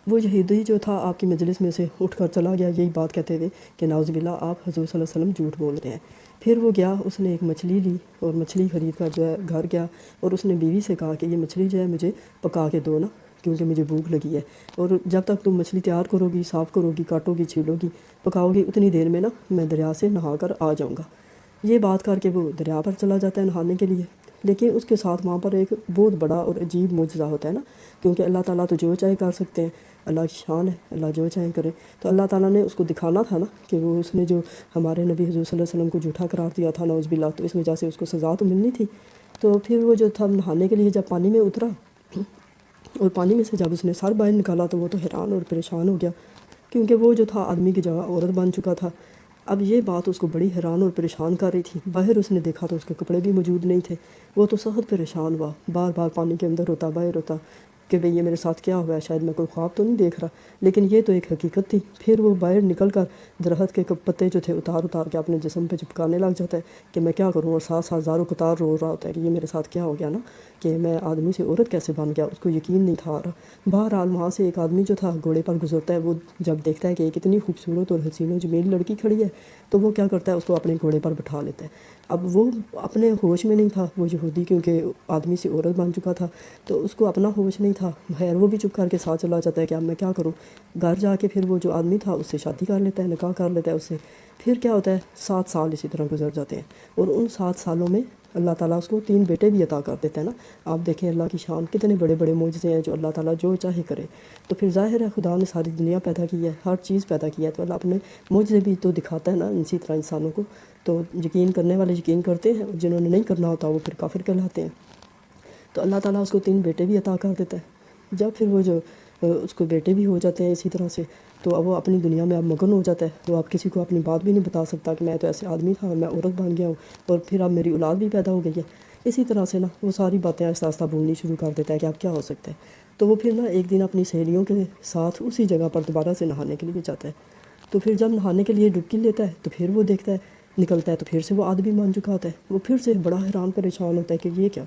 وہ یہودی جو تھا آپ کی مجلس میں سے اٹھ کر چلا گیا یہی بات کہتے ہوئے کہ نعوذ باللہ آپ حضور صلی اللہ علیہ وسلم جھوٹ بول رہے ہیں۔ پھر وہ گیا، اس نے ایک مچھلی لی اور مچھلی خرید کر جو ہے گھر گیا، اور اس نے بیوی سے کہا کہ یہ مچھلی جو ہے مجھے پکا کے دو نا، کیونکہ مجھے بھوک لگی ہے، اور جب تک تم مچھلی تیار کرو گی، صاف کرو گی، کاٹو گی، چھیلو گی، پکاؤ گی، اتنی دیر میں نا میں دریا سے نہا کر آ جاؤں گا۔ یہ بات کر کے وہ دریا پر چلا جاتا ہے نہانے کے لیے، لیکن اس کے ساتھ وہاں پر ایک بہت بڑا اور عجیب معجزہ ہوتا ہے نا، کیونکہ اللہ تعالیٰ تو جو چاہے کر سکتے ہیں، اللہ کی شان ہے، اللہ جو چاہے کرے، تو اللہ تعالیٰ نے اس کو دکھانا تھا نا کہ وہ اس نے جو ہمارے نبی حضور صلی اللہ علیہ وسلم کو جھوٹا قرار دیا تھا نعوذ باللہ، تو اس وجہ سے اس کو سزا تو ملنی تھی۔ تو پھر وہ جو تھا نہانے کے لیے جب پانی میں اترا اور پانی میں سے جب اس نے سر باہر نکالا تو وہ تو حیران اور پریشان ہو گیا، کیونکہ وہ جو تھا آدمی کی جگہ عورت بن چکا تھا۔ اب یہ بات اس کو بڑی حیران اور پریشان کر رہی تھی۔ باہر اس نے دیکھا تو اس کے کپڑے بھی موجود نہیں تھے، وہ تو سخت پریشان ہوا، بار بار پانی کے اندر ہوتا باہر ہوتا کہ بھئی یہ میرے ساتھ کیا ہوا ہے، شاید میں کوئی خواب تو نہیں دیکھ رہا، لیکن یہ تو ایک حقیقت تھی۔ پھر وہ باہر نکل کر درخت کے پتے جو تھے اتار کے اپنے جسم پہ چپکانے لگ جاتا ہے کہ میں کیا کروں، اور ساتھ ساتھ زاروں قطار رو رہا ہوتا ہے کہ یہ میرے ساتھ کیا ہو گیا نا، کہ میں آدمی سے عورت کیسے بن گیا، اس کو یقین نہیں تھا آ رہا۔ بہرحال وہاں سے ایک آدمی جو تھا گھوڑے پر گزرتا ہے، وہ جب دیکھتا ہے کہ ایک اتنی خوبصورت اور حسین و جمیل لڑکی کھڑی ہے تو وہ کیا کرتا ہے، اس کو اپنے گھوڑے پر بٹھا لیتا ہے۔ اب وہ اپنے ہوش میں نہیں تھا وہ یہودی، کیونکہ آدمی سے عورت بن چکا تھا، تو اس کو اپنا ہوش نہیں تھا، خیر وہ بھی چپ کر کے ساتھ چلا جاتا ہے کہ اب میں کیا کروں۔ گھر جا کے پھر وہ جو آدمی تھا اس سے شادی کر لیتا ہے، نکاح کر لیتا ہے اس سے۔ پھر کیا ہوتا ہے، 7 سال اسی طرح گزر جاتے ہیں، اور ان 7 سالوں میں اللہ تعالیٰ اس کو 3 بیٹے بھی عطا کر دیتا ہے نا۔ آپ دیکھیں اللہ کی شان، کتنے بڑے بڑے معجزے ہیں جو اللہ تعالیٰ جو چاہے کرے۔ تو پھر ظاہر ہے خدا نے ساری دنیا پیدا کی ہے، ہر چیز پیدا کی ہے، تو اللہ اپنے معجزے بھی تو دکھاتا ہے نا اسی طرح انسانوں کو۔ تو یقین کرنے والے یقین کرتے ہیں، جنہوں نے نہیں کرنا ہوتا وہ پھر کافر کہلاتے ہیں۔ تو اللہ تعالیٰ اس کو 3 بیٹے بھی عطا کر دیتا ہے۔ جب پھر وہ جو اس کو بیٹے بھی ہو جاتے ہیں اسی طرح سے، تو اب وہ اپنی دنیا میں اب مگن ہو جاتا ہے، وہ اب کسی کو اپنی بات بھی نہیں بتا سکتا کہ میں تو ایسے آدمی تھا اور میں عورت بن گیا ہوں، اور پھر اب میری اولاد بھی پیدا ہو گئی ہے۔ اسی طرح سے نا وہ ساری باتیں آہستہ آہستہ بھولنی شروع کر دیتا ہے کہ اب کیا ہو سکتا ہے۔ تو وہ پھر نا ایک دن اپنی سہیلیوں کے ساتھ اسی جگہ پر دوبارہ سے نہانے کے لیے جاتا ہے۔ تو پھر جب نہانے کے لیے ڈبکی لیتا ہے تو پھر وہ دیکھتا ہے نکلتا ہے تو پھر سے وہ آدمی بن چکا ہوتا ہے. وہ پھر سے بڑا حیران پریشان ہوتا ہے کہ یہ کیا،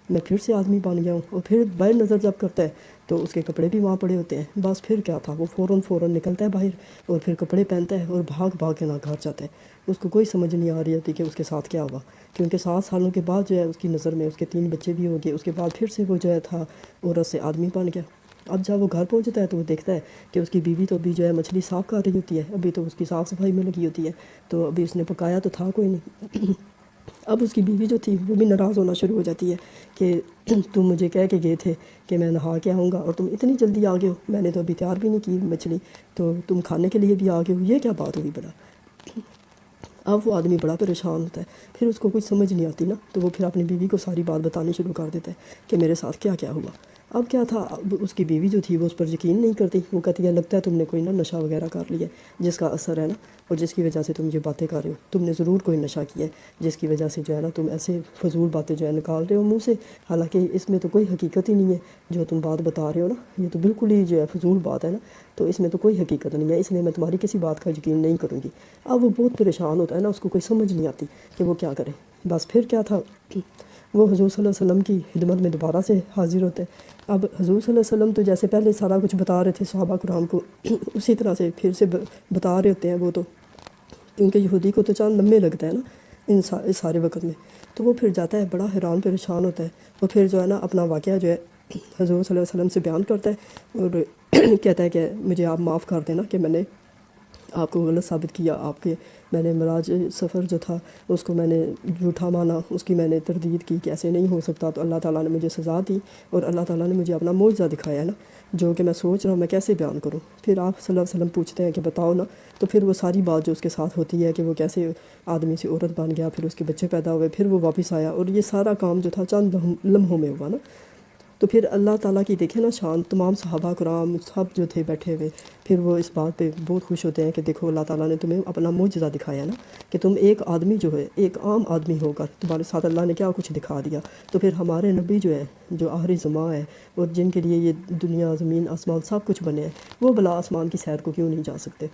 میں پھر سے آدمی بن گیا ہوں. اور پھر باہر نظر جب کرتا ہے تو اس کے کپڑے بھی وہاں پڑے ہوتے ہیں. بس پھر کیا تھا، وہ فوراً نکلتا ہے باہر اور پھر کپڑے پہنتا ہے اور بھاگ کے نہ گھر جاتا ہے. اس کو کوئی سمجھ نہیں آ رہی ہوتی کہ اس کے ساتھ کیا ہوا، کیونکہ 7 سالوں کے بعد جو ہے اس کی نظر میں اس کے 3 بچے بھی ہو گئے. اس کے بعد پھر سے وہ جو ہے تھا عورت سے آدمی بن گیا. اب جب وہ گھر پہنچتا ہے تو وہ دیکھتا ہے کہ اس کی بیوی تو ابھی جو ہے مچھلی صاف کر رہی ہوتی ہے، ابھی تو اس کی صاف صفائی میں لگی ہوتی ہے، تو ابھی اس نے پکایا تو تھا کوئی نہیں. اب اس کی بیوی جو تھی وہ بھی ناراض ہونا شروع ہو جاتی ہے کہ تم مجھے کہہ کے گئے تھے کہ میں نہا کے آؤں گا اور تم اتنی جلدی آ گئے ہو، میں نے تو ابھی تیار بھی نہیں کی مچھلی، تو تم کھانے کے لیے بھی آ گئے ہو، یہ کیا بات ہوئی بڑا. اب وہ آدمی بڑا پریشان ہوتا ہے. پھر اس کو کچھ سمجھ نہیں آتی نا، تو وہ پھر اپنی بیوی کو ساری بات بتانی شروع کر دیتا ہے کہ میرے ساتھ کیا کیا ہوا. اب کیا تھا، اب اس کی بیوی جو تھی وہ اس پر یقین نہیں کرتی. وہ کہتی ہے لگتا ہے تم نے کوئی نشہ وغیرہ کر لیا ہے جس کا اثر ہے نا، اور جس کی وجہ سے تم یہ باتیں کر رہے ہو. تم نے ضرور کوئی نشہ کیا ہے جس کی وجہ سے جو ہے نا تم ایسے فضول باتیں جو ہے نکال رہے ہو منہ سے، حالانکہ اس میں تو کوئی حقیقت ہی نہیں ہے. جو تم بات بتا رہے ہو نا یہ تو بالکل ہی جو ہے فضول بات ہے نا، تو اس میں تو کوئی حقیقت نہیں ہے، اس لیے میں تمہاری کسی بات کا یقین نہیں کروں گی. اب وہ بہت پریشان ہوتا ہے نا، اس کو کوئی سمجھ نہیں آتی کہ وہ کیا کرے. بس پھر کیا تھا، وہ حضور صلی اللہ علیہ وسلم کی خدمت میں دوبارہ سے حاضر ہوتے ہیں. اب حضور صلی اللہ علیہ وسلم تو جیسے پہلے سارا کچھ بتا رہے تھے صحابہ کرام کو، اسی طرح سے پھر سے بتا رہے ہوتے ہیں وہ تو، کیونکہ یہودی کو تو چاند لمبے لگتا ہے نا اس سارے وقت میں. تو وہ پھر جاتا ہے بڑا حیران پریشان ہوتا ہے. وہ پھر جو ہے نا اپنا واقعہ جو ہے حضور صلی اللہ علیہ وسلم سے بیان کرتا ہے اور کہتا ہے کہ مجھے آپ معاف کر دینا کہ میں نے آپ کو غلط ثابت کیا، میں نے معراج سفر جو تھا اس کو میں نے جھوٹا مانا، اس کی میں نے تردید کی کہ ایسے نہیں ہو سکتا. تو اللہ تعالیٰ نے مجھے سزا دی اور اللہ تعالیٰ نے مجھے اپنا معجزہ دکھایا ہے نا، جو کہ میں سوچ رہا ہوں میں کیسے بیان کروں. پھر آپ صلی اللہ علیہ وسلم پوچھتے ہیں کہ بتاؤ نا. تو پھر وہ ساری بات جو اس کے ساتھ ہوتی ہے کہ وہ کیسے آدمی سے عورت بن گیا، پھر اس کے بچے پیدا ہوئے، پھر وہ واپس آیا، اور یہ سارا کام جو تھا چند لمحوں میں ہوا نا. تو پھر اللہ تعالیٰ کی دیکھیں نا شان، تمام صحابہ کرام سب جو تھے بیٹھے ہوئے، پھر وہ اس بات پہ بہت خوش ہوتے ہیں کہ دیکھو اللہ تعالیٰ نے تمہیں اپنا معجزہ دکھایا نا، کہ تم ایک آدمی جو ہے ایک عام آدمی ہو کر تمہارے ساتھ اللہ نے کیا کچھ دکھا دیا. تو پھر ہمارے نبی جو ہے جو آخری زمان ہے اور جن کے لیے یہ دنیا زمین آسمان سب کچھ بنے ہیں، وہ بلا آسمان کی سیر کو کیوں نہیں جا سکتے.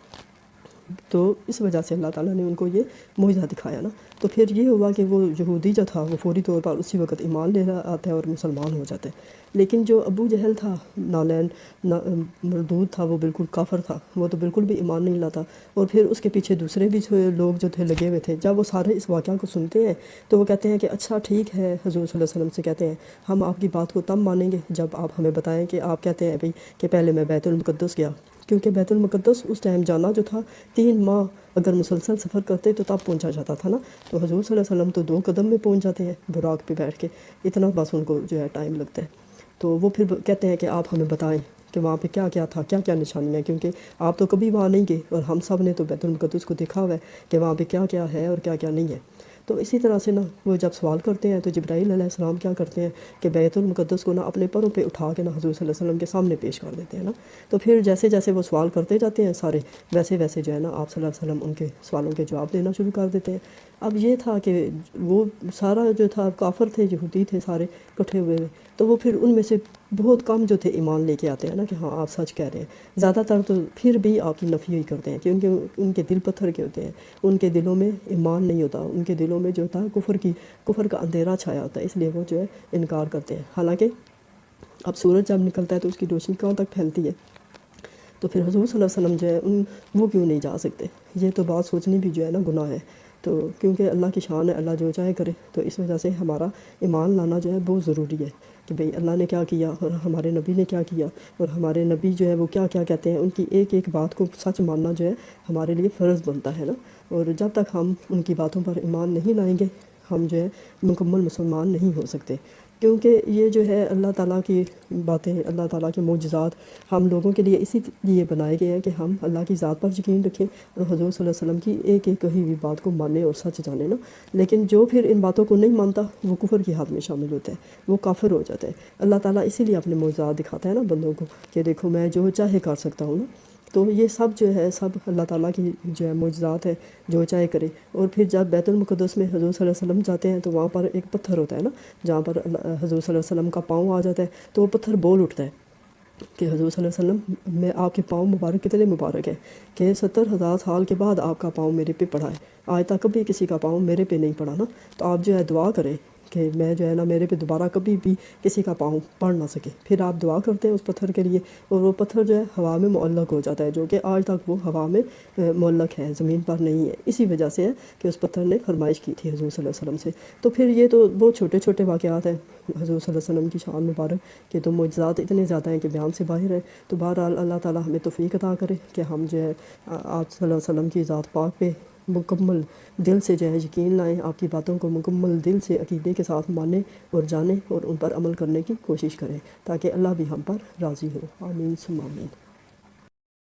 تو اس وجہ سے اللہ تعالیٰ نے ان کو یہ معجزہ دکھایا نا. تو پھر یہ ہوا کہ وہ یہودی جو تھا وہ فوری طور پر اسی وقت ایمان لے آتا ہے اور مسلمان ہو جاتا ہے. لیکن جو ابو جہل تھا نالین مردود تھا، وہ بالکل کافر تھا، وہ تو بالکل بھی ایمان نہیں لاتا. اور پھر اس کے پیچھے دوسرے بھی لوگ جو تھے لگے ہوئے تھے. جب وہ سارے اس واقعہ کو سنتے ہیں تو وہ کہتے ہیں کہ اچھا ٹھیک ہے، حضور صلی اللہ علیہ وسلم سے کہتے ہیں ہم آپ کی بات کو تب مانیں گے جب آپ ہمیں بتائیں کہ آپ کہتے ہیں بھئی کہ پہلے میں بیت المقدس گیا، کیونکہ بیت المقدس اس ٹائم جانا جو تھا 3 ماہ اگر مسلسل سفر کرتے تو تب پہنچا جاتا تھا نا. تو حضور صلی اللہ علیہ وسلم تو 2 قدم میں پہنچ جاتے ہیں براق پہ بیٹھ کے، اتنا بس ان کو جو ہے ٹائم لگتا ہے. تو وہ پھر کہتے ہیں کہ آپ ہمیں بتائیں کہ وہاں پہ کیا کیا تھا، کیا کیا نشانیاں، کیونکہ آپ تو کبھی وہاں نہیں گئے اور ہم سب نے تو بیت المقدس کو دیکھا ہوا ہے کہ وہاں پہ کیا کیا ہے اور کیا کیا نہیں ہے. تو اسی طرح سے نا وہ جب سوال کرتے ہیں تو جبرائیل علیہ السلام کیا کرتے ہیں کہ بیت المقدس کو نا اپنے پروں پہ اٹھا کے نا حضور صلی اللہ علیہ وسلم کے سامنے پیش کر دیتے ہیں نا. تو پھر جیسے جیسے وہ سوال کرتے جاتے ہیں سارے، ویسے ویسے جو ہے نا آپ صلی اللہ علیہ وسلم ان کے سوالوں کے جواب دینا شروع کر دیتے ہیں. اب یہ تھا کہ وہ سارا جو تھا کافر تھے، یہودی تھے سارے اکٹھے ہوئے، تو وہ پھر ان میں سے بہت کم جو تھے ایمان لے کے آتے ہیں نا کہ ہاں آپ سچ کہہ رہے ہیں. زیادہ تر تو پھر بھی آپ کی نفی ہی کرتے ہیں، کیونکہ ان کے دل پتھر کے ہوتے ہیں، ان کے دلوں میں ایمان نہیں ہوتا، ان کے دلوں میں جو ہوتا ہے کفر کا اندھیرا چھایا ہوتا ہے، اس لیے وہ جو ہے انکار کرتے ہیں. حالانکہ اب سورج جب نکلتا ہے تو اس کی روشنی کہاں تک پھیلتی ہے. تو پھر حضور صلی اللہ علیہ وسلم جو ہے وہ کیوں نہیں جا سکتے. یہ تو بات سوچنی بھی جو ہے نا گناہ ہے. تو کیونکہ اللہ کی شان ہے، اللہ جو چاہے کرے، تو اس وجہ سے ہمارا ایمان لانا جو ہے بہت ضروری ہے کہ بھئی اللہ نے کیا کیا اور ہمارے نبی نے کیا کیا، اور ہمارے نبی جو ہے وہ کیا کیا کہتے ہیں، ان کی ایک ایک بات کو سچ ماننا جو ہے ہمارے لیے فرض بنتا ہے نا. اور جب تک ہم ان کی باتوں پر ایمان نہیں لائیں گے ہم جو ہے مکمل مسلمان نہیں ہو سکتے. کیونکہ یہ جو ہے اللہ تعالیٰ کی باتیں، اللہ تعالیٰ کے معجزات ہم لوگوں کے لیے اسی لیے بنائے گئے ہیں کہ ہم اللہ کی ذات پر یقین رکھیں اور حضور صلی اللہ علیہ وسلم کی ایک ایک کہی ہوئی بات کو مانیں اور سچ جانیں نا. لیکن جو پھر ان باتوں کو نہیں مانتا وہ کفر کی حد میں شامل ہوتا ہے، وہ کافر ہو جاتا ہے. اللہ تعالیٰ اسی لیے اپنے معجزات دکھاتا ہے نا بندوں کو کہ دیکھو میں جو چاہے کر سکتا ہوں نا. تو یہ سب جو ہے سب اللہ تعالیٰ کی جو ہے معجزات ہے، جو چاہے کرے. اور پھر جب بیت المقدس میں حضور صلی اللہ علیہ وسلم جاتے ہیں تو وہاں پر ایک پتھر ہوتا ہے نا، جہاں پر حضور صلی اللہ علیہ وسلم کا پاؤں آ جاتا ہے تو وہ پتھر بول اٹھتا ہے. کہ حضور صلی اللہ علیہ وسلم میں آپ کے پاؤں مبارک کتنے مبارک ہے کہ 70,000 سال کے بعد آپ کا پاؤں میرے پہ پڑا ہے، آج تک کبھی کسی کا پاؤں میرے پہ نہیں پڑا نا۔ تو آپ جو ہے دعا کریں کہ میں جو ہے نا میرے پہ دوبارہ کبھی بھی کسی کا پاؤں پڑ نہ سکے۔ پھر آپ دعا کرتے ہیں اس پتھر کے لیے، اور وہ پتھر جو ہے ہوا میں معلق ہو جاتا ہے، جو کہ آج تک وہ ہوا میں معلق ہے، زمین پر نہیں ہے۔ اسی وجہ سے ہے کہ اس پتھر نے فرمائش کی تھی حضور صلی اللہ علیہ وسلم سے۔ تو پھر یہ تو بہت چھوٹے چھوٹے واقعات ہیں حضور صلی اللہ علیہ وسلم کی شان مبارک کہ تو معجزات اتنے زیادہ ہیں کہ بیان سے باہر ہے۔ تو بہرحال اللہ تعالیٰ ہمیں توفیق عطا کرے کہ ہم جو ہے آپ صلی اللہ علیہ وسلم کی ذات پاک پہ مکمل دل سے جو ہے یقین لائیں، آپ کی باتوں کو مکمل دل سے عقیدے کے ساتھ مانیں اور جانیں اور ان پر عمل کرنے کی کوشش کریں، تاکہ اللہ بھی ہم پر راضی ہو۔ آمین ثم آمین۔